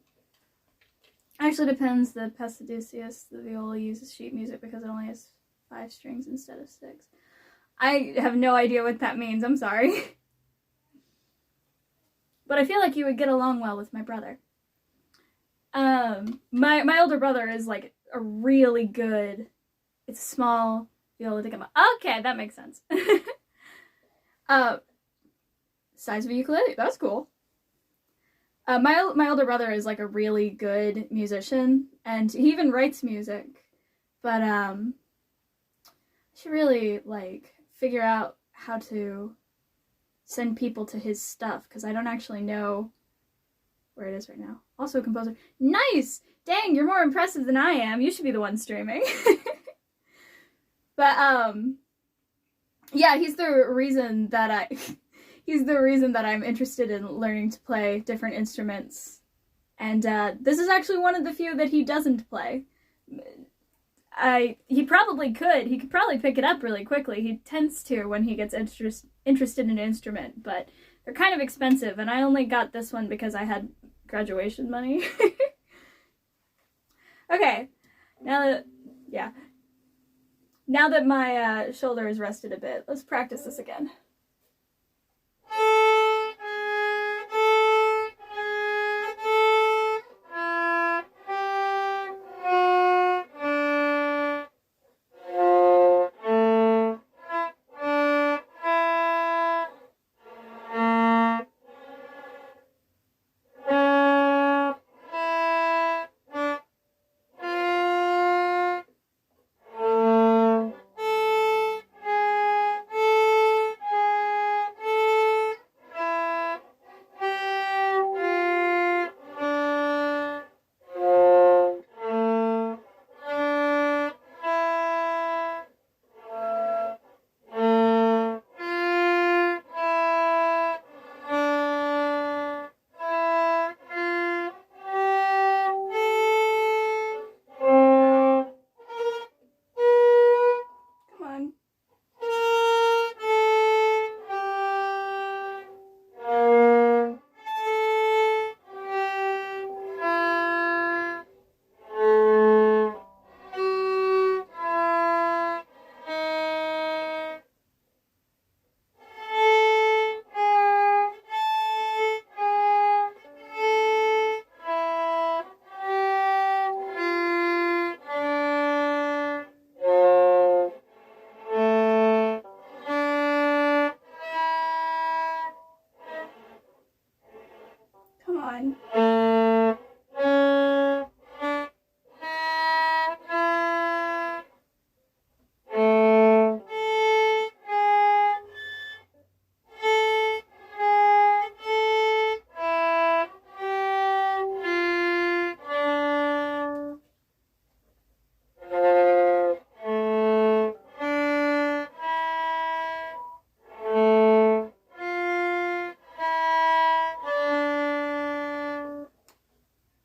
Actually depends. The Pasadisius, the viola, uses sheet music because it only has 5 strings instead of 6. I have no idea what that means, I'm sorry. But I feel like you would get along well with my brother. My older brother is like a really good, it's a small viola da gamba. Okay, that makes sense. Size of a ukulele, that's cool. My older brother is like a really good musician, and he even writes music. But I should really like figure out how to send people to his stuff, because I don't actually know where it is right now. Also a composer. Nice! Dang, you're more impressive than I am. You should be the one streaming. But, yeah, he's the reason that I'm interested in learning to play different instruments. And, this is actually one of the few that he doesn't play. He probably could. He could probably pick it up really quickly. He tends to when he gets interested in an instrument, but they're kind of expensive, and I only got this one because I had graduation money. Okay, now Now that my shoulder is rested a bit, let's practice this again.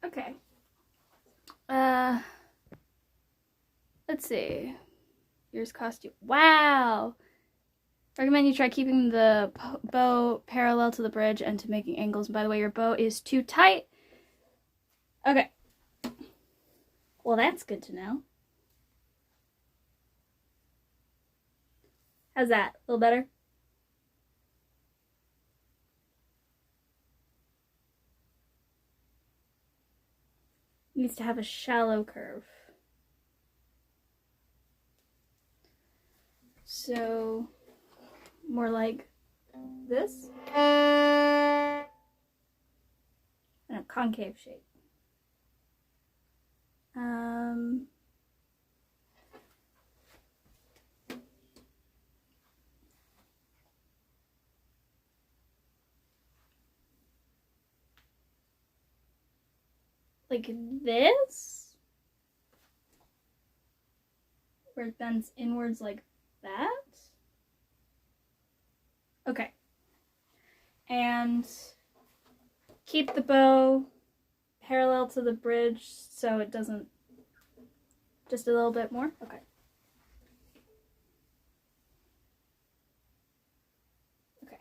Okay. Let's see. Yours cost you. Wow! Recommend you try keeping the bow parallel to the bridge and to making angles. And by the way, your bow is too tight. Okay. Well, that's good to know. How's that? A little better? Needs to have a shallow curve. So, more like this. And a concave shape. Like this? Where it bends inwards like that? Okay. And keep the bow parallel to the bridge so it doesn't, just a little bit more? Okay. Okay.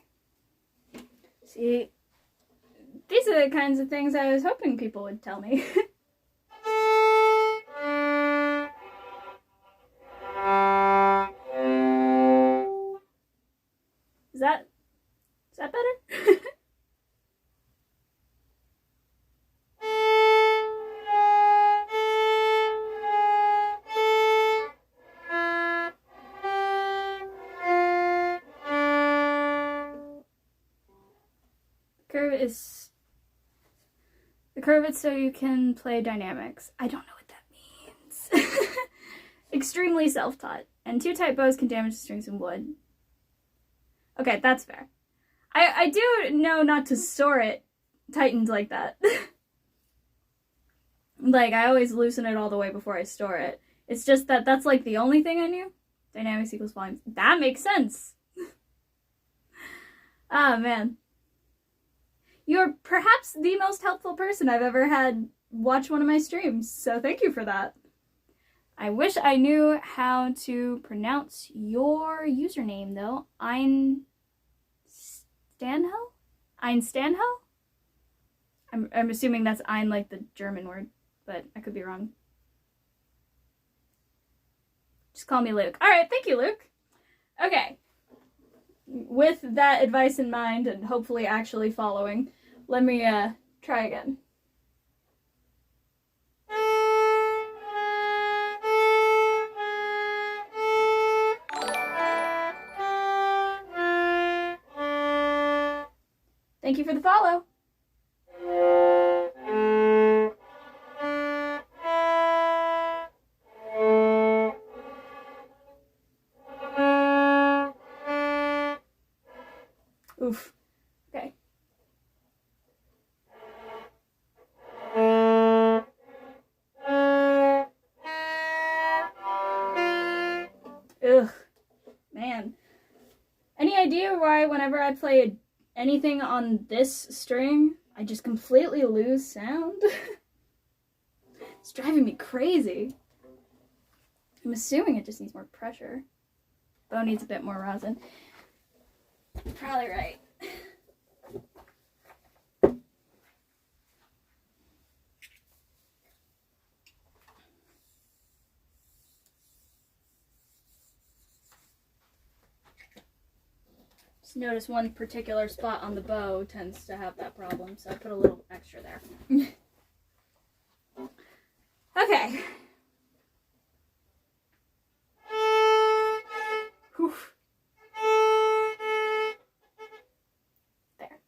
See, these are the kinds of things I was hoping people would tell me. Is that better? The curve is so you can play dynamics. I don't know what that means. Extremely self-taught. And too tight bows can damage the strings and wood. Okay, that's fair. I do know not to store it tightened like that. Like, I always loosen it all the way before I store it. It's just that that's like the only thing I knew. Dynamics equals volume. That makes sense. Ah, man. You're perhaps the most helpful person I've ever had watch one of my streams, so thank you for that. I wish I knew how to pronounce your username, though. Einstanho? I'm assuming that's Ein like the German word, but I could be wrong. Just call me Luke. All right, thank you, Luke. Okay. With that advice in mind, and hopefully actually following, let me try again. Thank you for the follow. Oof. Okay. Ugh. Man. Any idea why whenever I play anything on this string, I just completely lose sound? It's driving me crazy. I'm assuming it just needs more pressure. Bow needs a bit more rosin. Probably right. Just notice one particular spot on the bow tends to have that problem, so I put a little extra there. Okay. Whew. There.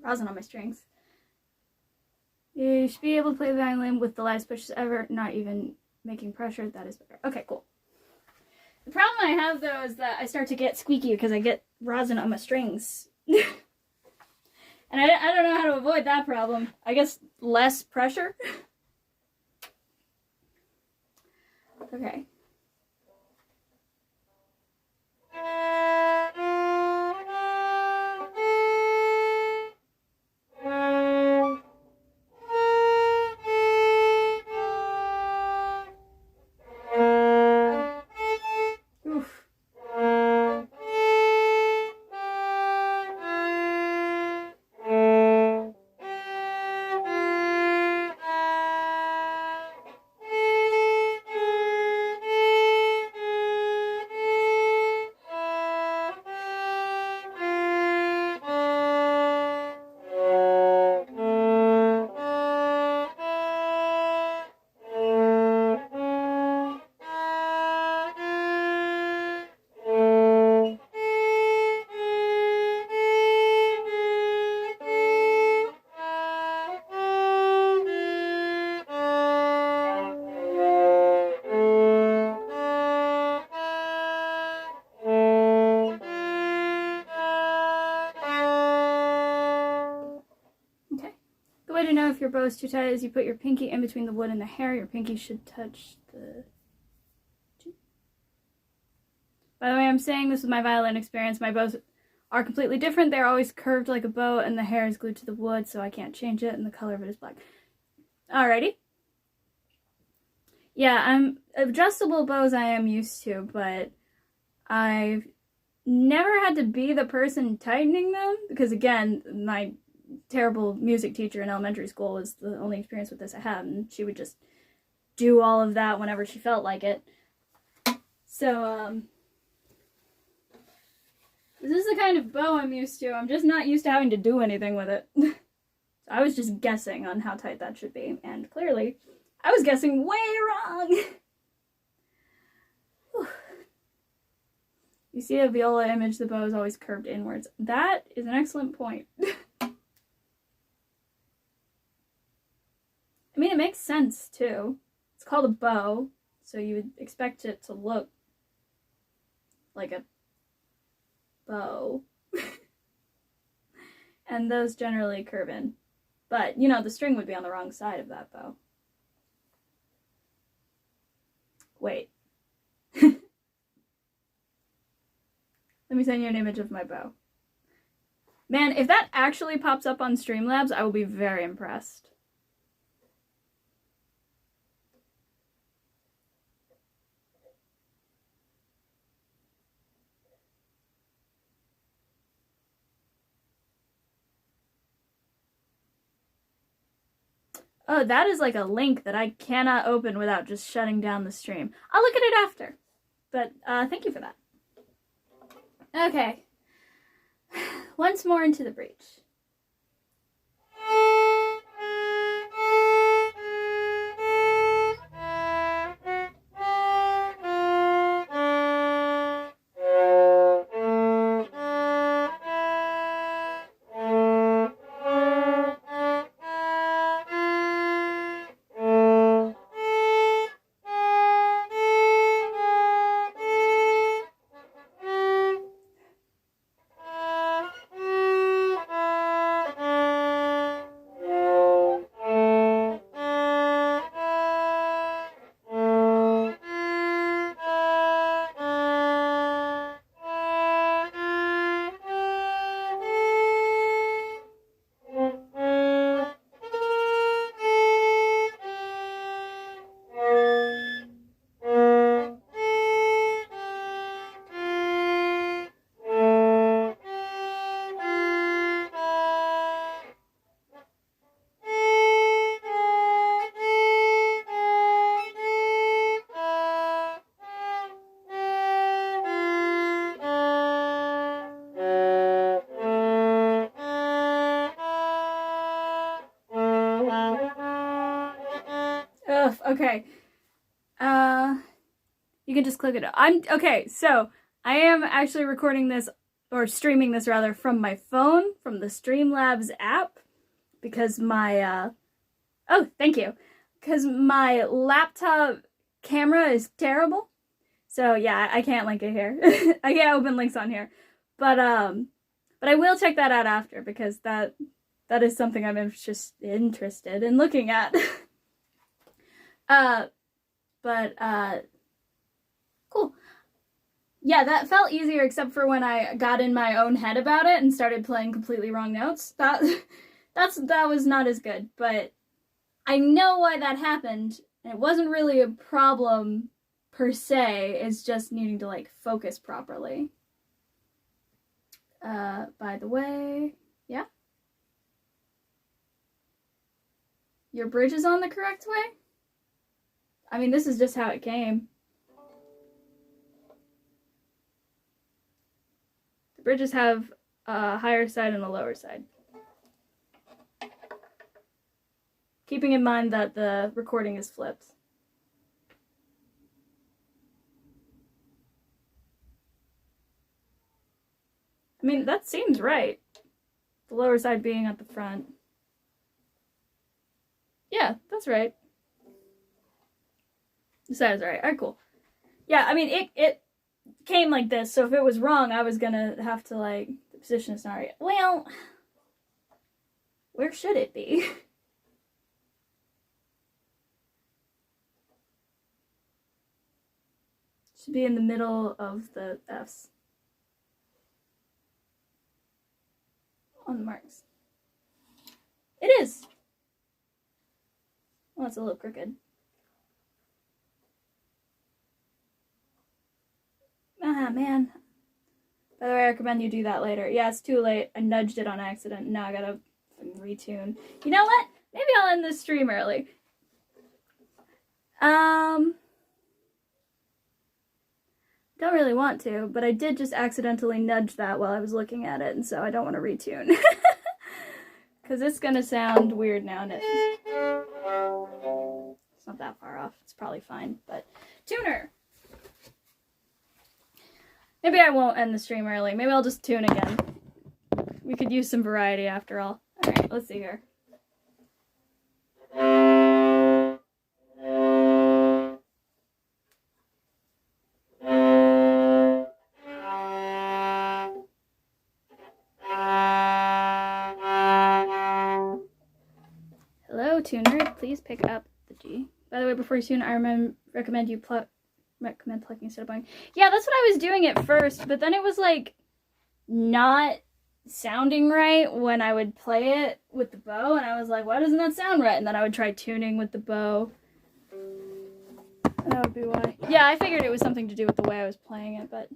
Rosin on my strings. You should be able to play the violin with the lightest pushes ever, not even making pressure. That is better. Okay, cool. The problem I have, though, is that I start to get squeaky because I get rosin on my strings. And I don't know how to avoid that problem. I guess less pressure? Okay. Oof. The way to know if your bow is too tight is you put your pinky in between the wood and the hair. Your pinky should touch the... By the way, I'm saying this with my violin experience. My bows are completely different. They're always curved like a bow, and the hair is glued to the wood, so I can't change it, and the color of it is black. Alrighty. Yeah, adjustable bows I am used to, but I've never had to be the person tightening them, because again, my terrible music teacher in elementary school was the only experience with this I had, and she would just do all of that whenever she felt like it. So, this is the kind of bow I'm used to. I'm just not used to having to do anything with it. I was just guessing on how tight that should be, and clearly, I was guessing way wrong! You see a viola image, the bow is always curved inwards. That is an excellent point. I mean, it makes sense, too. It's called a bow, so you would expect it to look like a bow. and those generally curve in. But, you know, the string would be on the wrong side of that bow. Wait. Let me send you an image of my bow. Man, if that actually pops up on Streamlabs, I will be very impressed. Oh, that is like a link that I cannot open without just shutting down the stream. I'll look at it after. But thank you for that. Okay. Once more into the breach. Ugh, okay. You can just click it. Okay, so I am actually recording this, or streaming this rather, from my phone, from the Streamlabs app, because my, oh, thank you. Because my laptop camera is terrible. So yeah, I can't link it here. I can't open links on here. But I will check that out after, because that is something I'm interested in looking at. Cool. Yeah, that felt easier except for when I got in my own head about it and started playing completely wrong notes. That was not as good, but I know why that happened. And it wasn't really a problem per se, it's just needing to like focus properly. By the way, yeah? Your bridge is on the correct way? I mean, this is just how it came. The bridges have a higher side and a lower side. Keeping in mind that the recording is flipped. I mean, that seems right. The lower side being at the front. Yeah, that's right. The side is right. Alright, cool. Yeah, I mean, it came like this, so if it was wrong, I was gonna have to, like, the position is not right. Well, where should it be? Should be in the middle of the F's. On the marks. It is! Well, it's a little crooked. Ah, man. By the way, I recommend you do that later. Yeah, it's too late. I nudged it on accident. Now I gotta retune. You know what? Maybe I'll end this stream early. Don't really want to, but I did just accidentally nudge that while I was looking at it, and so I don't want to retune. Because it's gonna sound weird now, and it's not that far off. It's probably fine, but tuner! Maybe I won't end the stream early. Maybe I'll just tune again. We could use some variety after all. Alright, let's see here. Hello, tuner. Please pick up the G. By the way, before you tune, I recommend you recommend plucking instead of bowing. Yeah, that's what I was doing at first, but then it was like not sounding right when I would play it with the bow, and I was like, why doesn't that sound right? And then I would try tuning with the bow. And that would be why. Yeah, I figured it was something to do with the way I was playing it, but...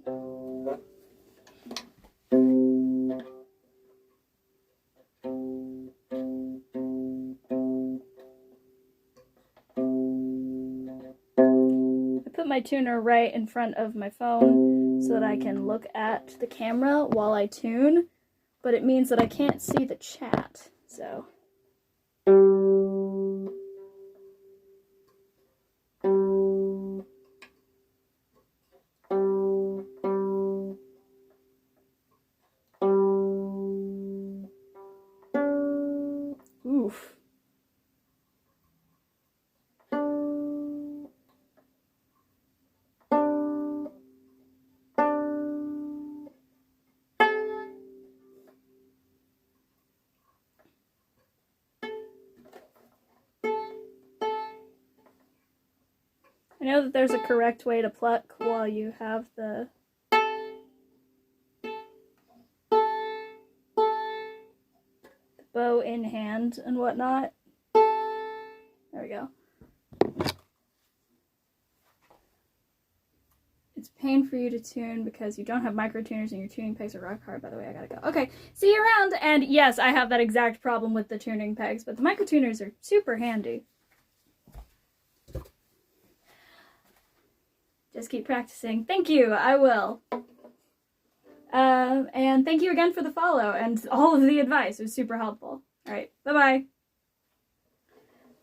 I put my tuner right in front of my phone so that I can look at the camera while I tune, but it means that I can't see the chat, so... Oof. I know that there's a correct way to pluck while you have the bow in hand and whatnot. There we go. It's pain for you to tune because you don't have micro tuners and your tuning pegs are rock hard. By the way, I gotta go. Okay, see you around. And yes, I have that exact problem with the tuning pegs, but the micro tuners are super handy. Just keep practicing. Thank you, I will. And thank you again for the follow and all of the advice. It was super helpful. All right, bye-bye.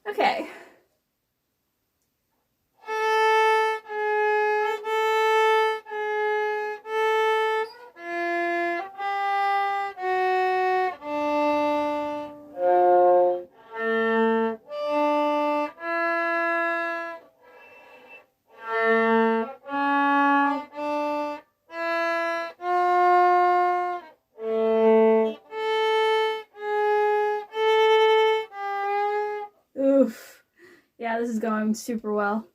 Okay. Oof. Yeah, this is going super well.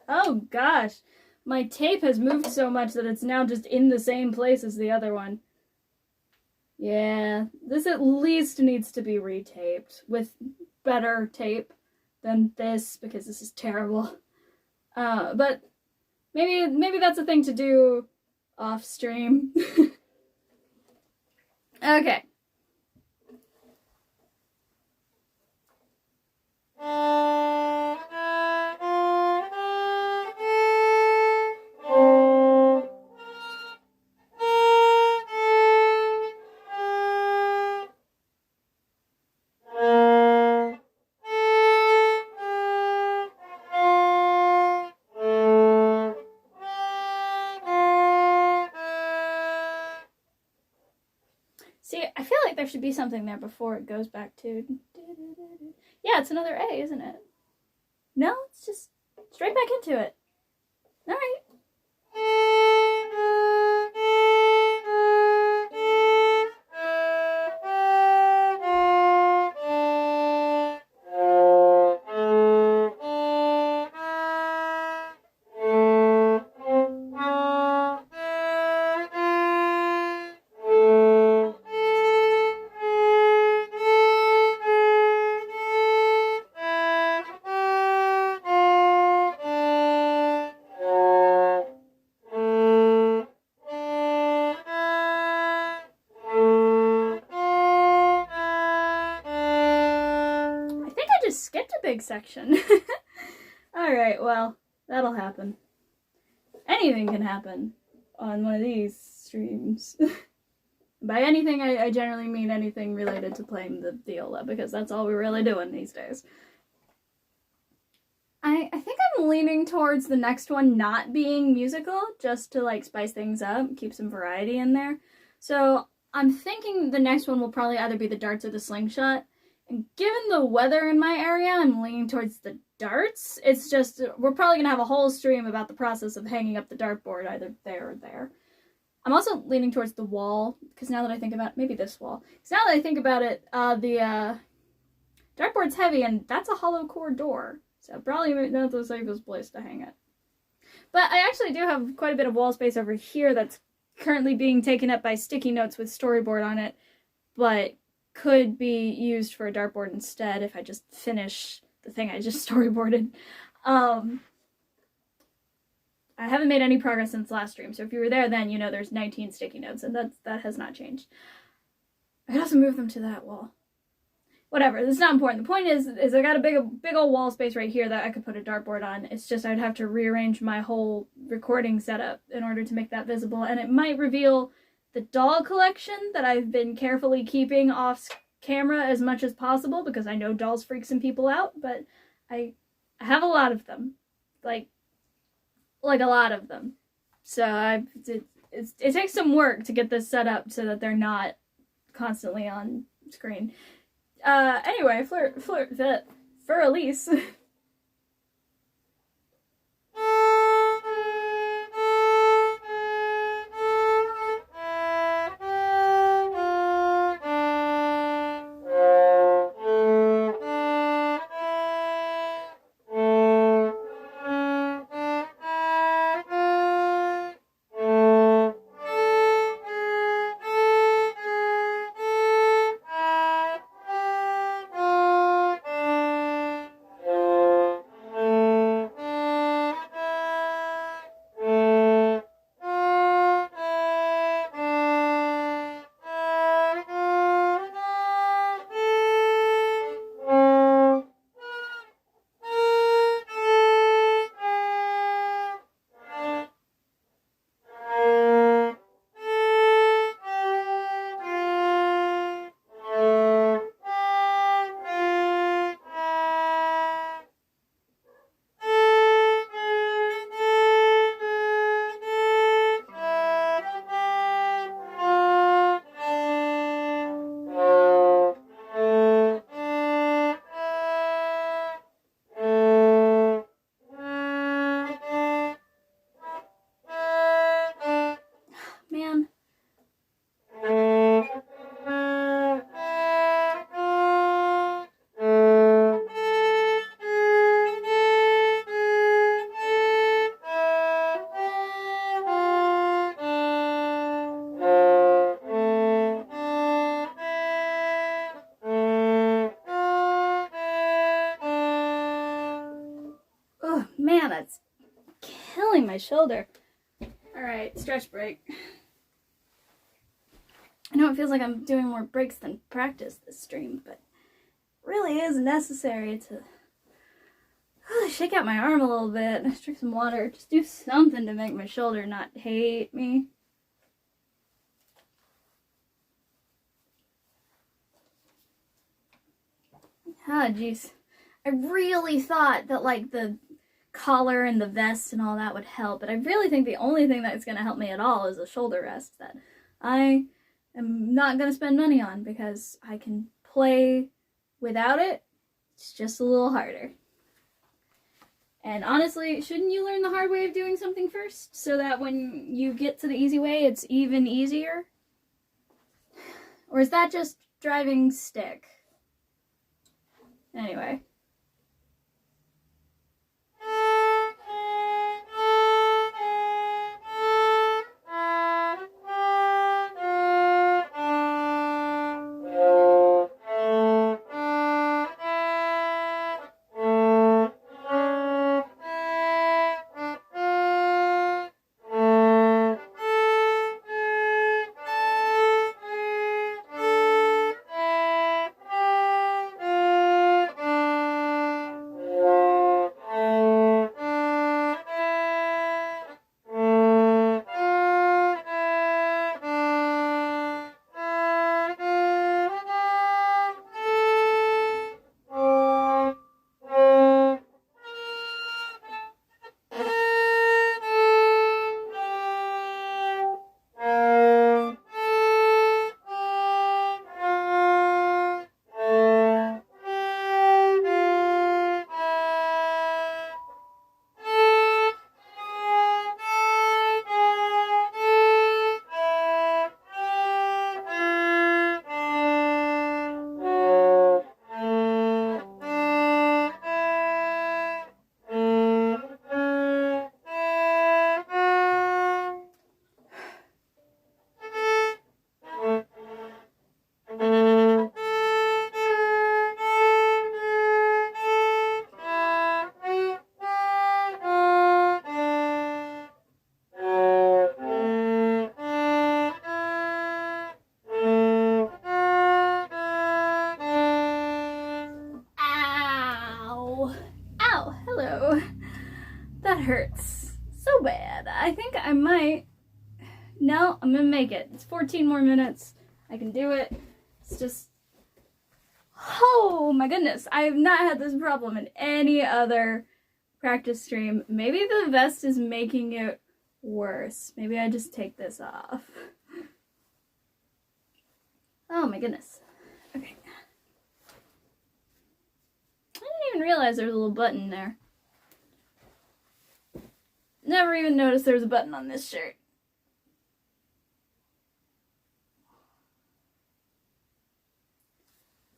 Oh gosh, my tape has moved so much that it's now just in the same place as the other one. Yeah, this at least needs to be retaped with better tape than this because this is terrible. But maybe that's a thing to do off stream. Okay. See, I feel like there should be something there before it goes back to... Yeah, it's another A, isn't it? No, it's just straight back into it. All right. Skipped a big section. Alright, well, that'll happen. Anything can happen on one of these streams. By anything, I generally mean anything related to playing the viola, because that's all we're really doing these days. I think I'm leaning towards the next one not being musical, just to like spice things up, keep some variety in there. So I'm thinking the next one will probably either be the darts or the slingshot. And given the weather in my area, I'm leaning towards the darts. It's just, we're probably going to have a whole stream about the process of hanging up the dartboard either there or there. I'm also leaning towards the wall, because now that I think about it, maybe this wall. Because now that I think about it, the dartboard's heavy, and that's a hollow core door. So probably not the safest place to hang it. But I actually do have quite a bit of wall space over here that's currently being taken up by sticky notes with storyboard on it, but could be used for a dartboard instead if I just finish the thing I just storyboarded. I haven't made any progress since last stream, so if you were there then, you know there's 19 sticky notes, and that has not changed. I could also move them to that wall. Whatever, it's not important. The point is I got a big old wall space right here that I could put a dartboard on. It's just I'd have to rearrange my whole recording setup in order to make that visible, and it might reveal the doll collection that I've been carefully keeping off camera as much as possible, because I know dolls freak some people out, but I have a lot of them. Like a lot of them. So it takes some work to get this set up so that they're not constantly on screen. Anyway, for Elise. Man. Oh man, that's killing my shoulder. Alright, stretch break. I know it feels like I'm doing more breaks than practice this stream, but it really is necessary to shake out my arm a little bit, drink some water, just do something to make my shoulder not hate me. Ah, jeez. I really thought that, like, the collar and the vest and all that would help, but I really think the only thing that's going to help me at all is a shoulder rest that I am not going to spend money on, because I can play without it. It's just a little harder. And honestly, shouldn't you learn the hard way of doing something first, so that when you get to the easy way, it's even easier? Or is that just driving stick? Anyway. Ow, hello. That hurts so bad. I think I might... No, I'm gonna make it. It's 14 more minutes. I can do it. It's just... Oh my goodness. I have not had this problem in any other practice stream. Maybe the vest is making it worse. Maybe I just take this off. Oh my goodness. Okay. I didn't even realize there was a little button there. Never even noticed there was a button on this shirt.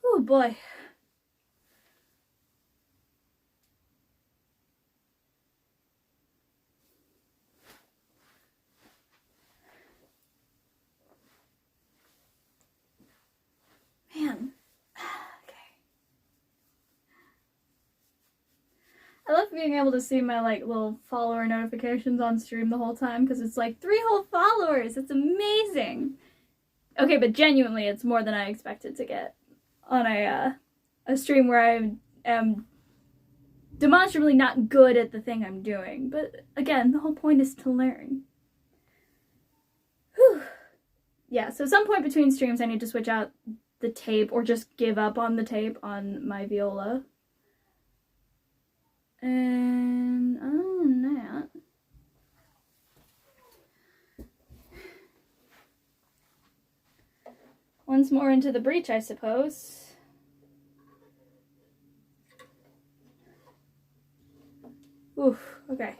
Oh boy. Man. Okay. I love being able to see my like little follower notifications on stream the whole time because it's like 3 whole followers. It's amazing. Okay, but genuinely it's more than I expected to get on a stream where I am demonstrably not good at the thing I'm doing. But again, the whole point is to learn. Whew. Yeah, so some point between streams I need to switch out the tape or just give up on the tape on my viola. And other than that, once more into the breach, I suppose. Oof, okay.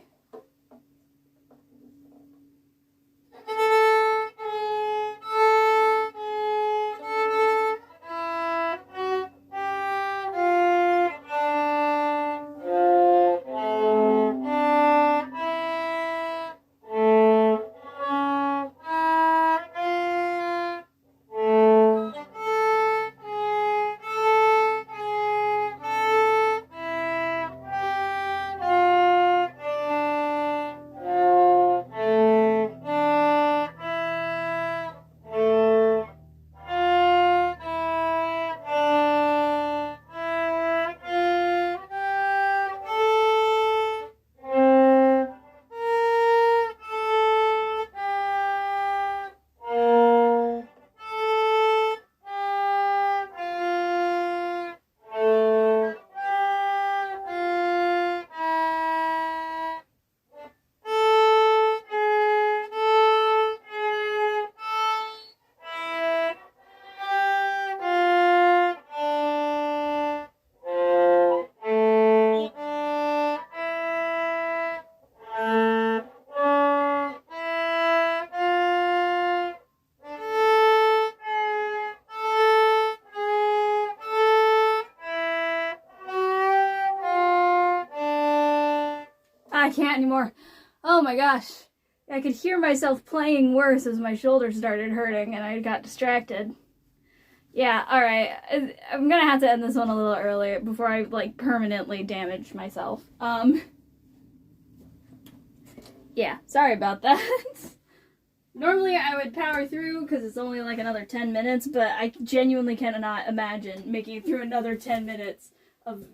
I can't anymore. Oh my gosh. I could hear myself playing worse as my shoulders started hurting and I got distracted. Yeah, alright. I'm gonna have to end this one a little early before I, like, permanently damage myself. Yeah, sorry about that. Normally I would power through because it's only like another 10 minutes, but I genuinely cannot imagine making it through another 10 minutes of,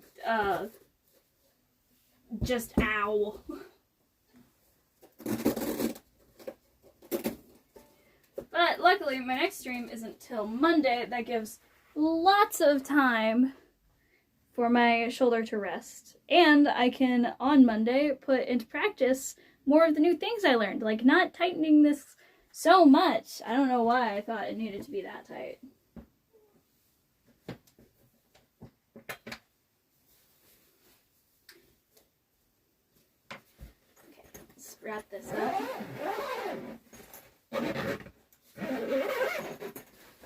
just ow. But luckily my next stream isn't till Monday. That gives lots of time for my shoulder to rest. And I can, on Monday, put into practice more of the new things I learned. Like not tightening this so much. I don't know why I thought it needed to be that tight. Wrap this up.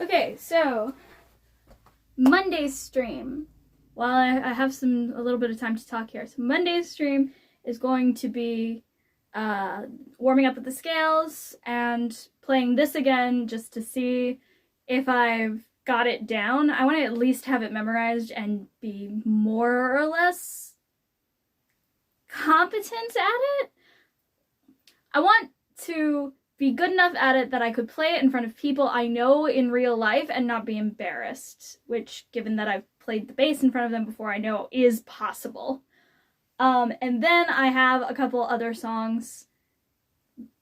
Okay, so Monday's stream. While I have a little bit of time to talk here. So Monday's stream is going to be warming up with the scales and playing this again just to see if I've got it down. I want to at least have it memorized and be more or less competent at it. I want to be good enough at it that I could play it in front of people I know in real life and not be embarrassed, which, given that I've played the bass in front of them before, I know is possible. And then I have a couple other songs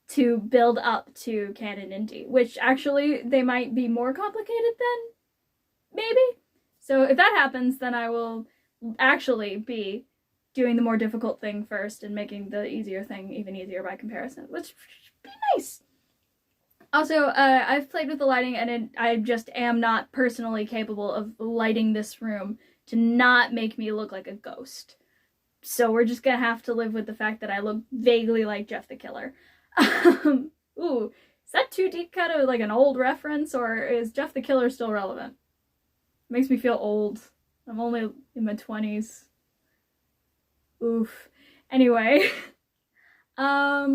to build up to Canon Indie, which actually they might be more complicated than maybe. So if that happens, then I will actually be doing the more difficult thing first and making the easier thing even easier by comparison, which would be nice. Also, I've played with the lighting, and I just am not personally capable of lighting this room to not make me look like a ghost. So we're just gonna have to live with the fact that I look vaguely like Jeff the Killer. Ooh, is that too deep cut of like an old reference, or is Jeff the Killer still relevant? It makes me feel old. I'm only in my 20s. Oof. Anyway, I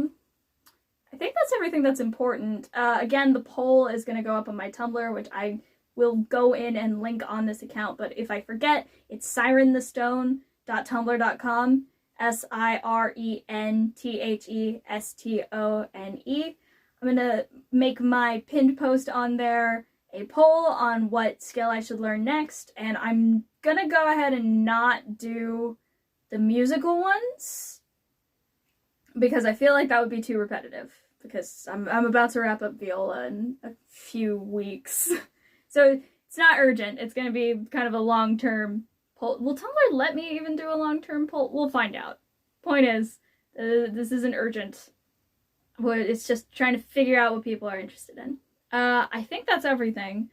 think that's everything that's important. Again, the poll is going to go up on my Tumblr, which I will go in and link on this account, but if I forget, it's sirenthestone.tumblr.com, SIRENTHESTONE. I'm going to make my pinned post on there a poll on what skill I should learn next, and I'm going to go ahead and not do the musical ones because I feel like that would be too repetitive, because I'm about to wrap up Viola in a few weeks. So it's not urgent. It's going to be kind of a long-term poll. Will Tumblr let me even do a long-term poll? We'll find out. Point is, this isn't urgent. It's just trying to figure out what people are interested in. I think that's everything,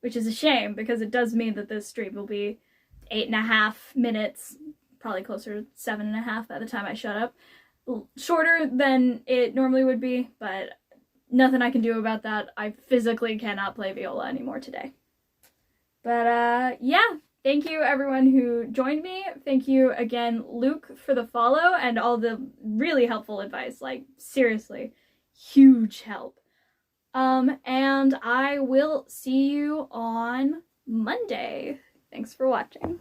which is a shame because it does mean that this stream will be 8.5 minutes, probably closer to 7.5 by the time I shut up. Shorter than it normally would be, but nothing I can do about that. I physically cannot play Viola anymore today. But yeah, thank you everyone who joined me. Thank you again, Luke, for the follow and all the really helpful advice. Like, seriously, huge help. And I will see you on Monday. Thanks for watching.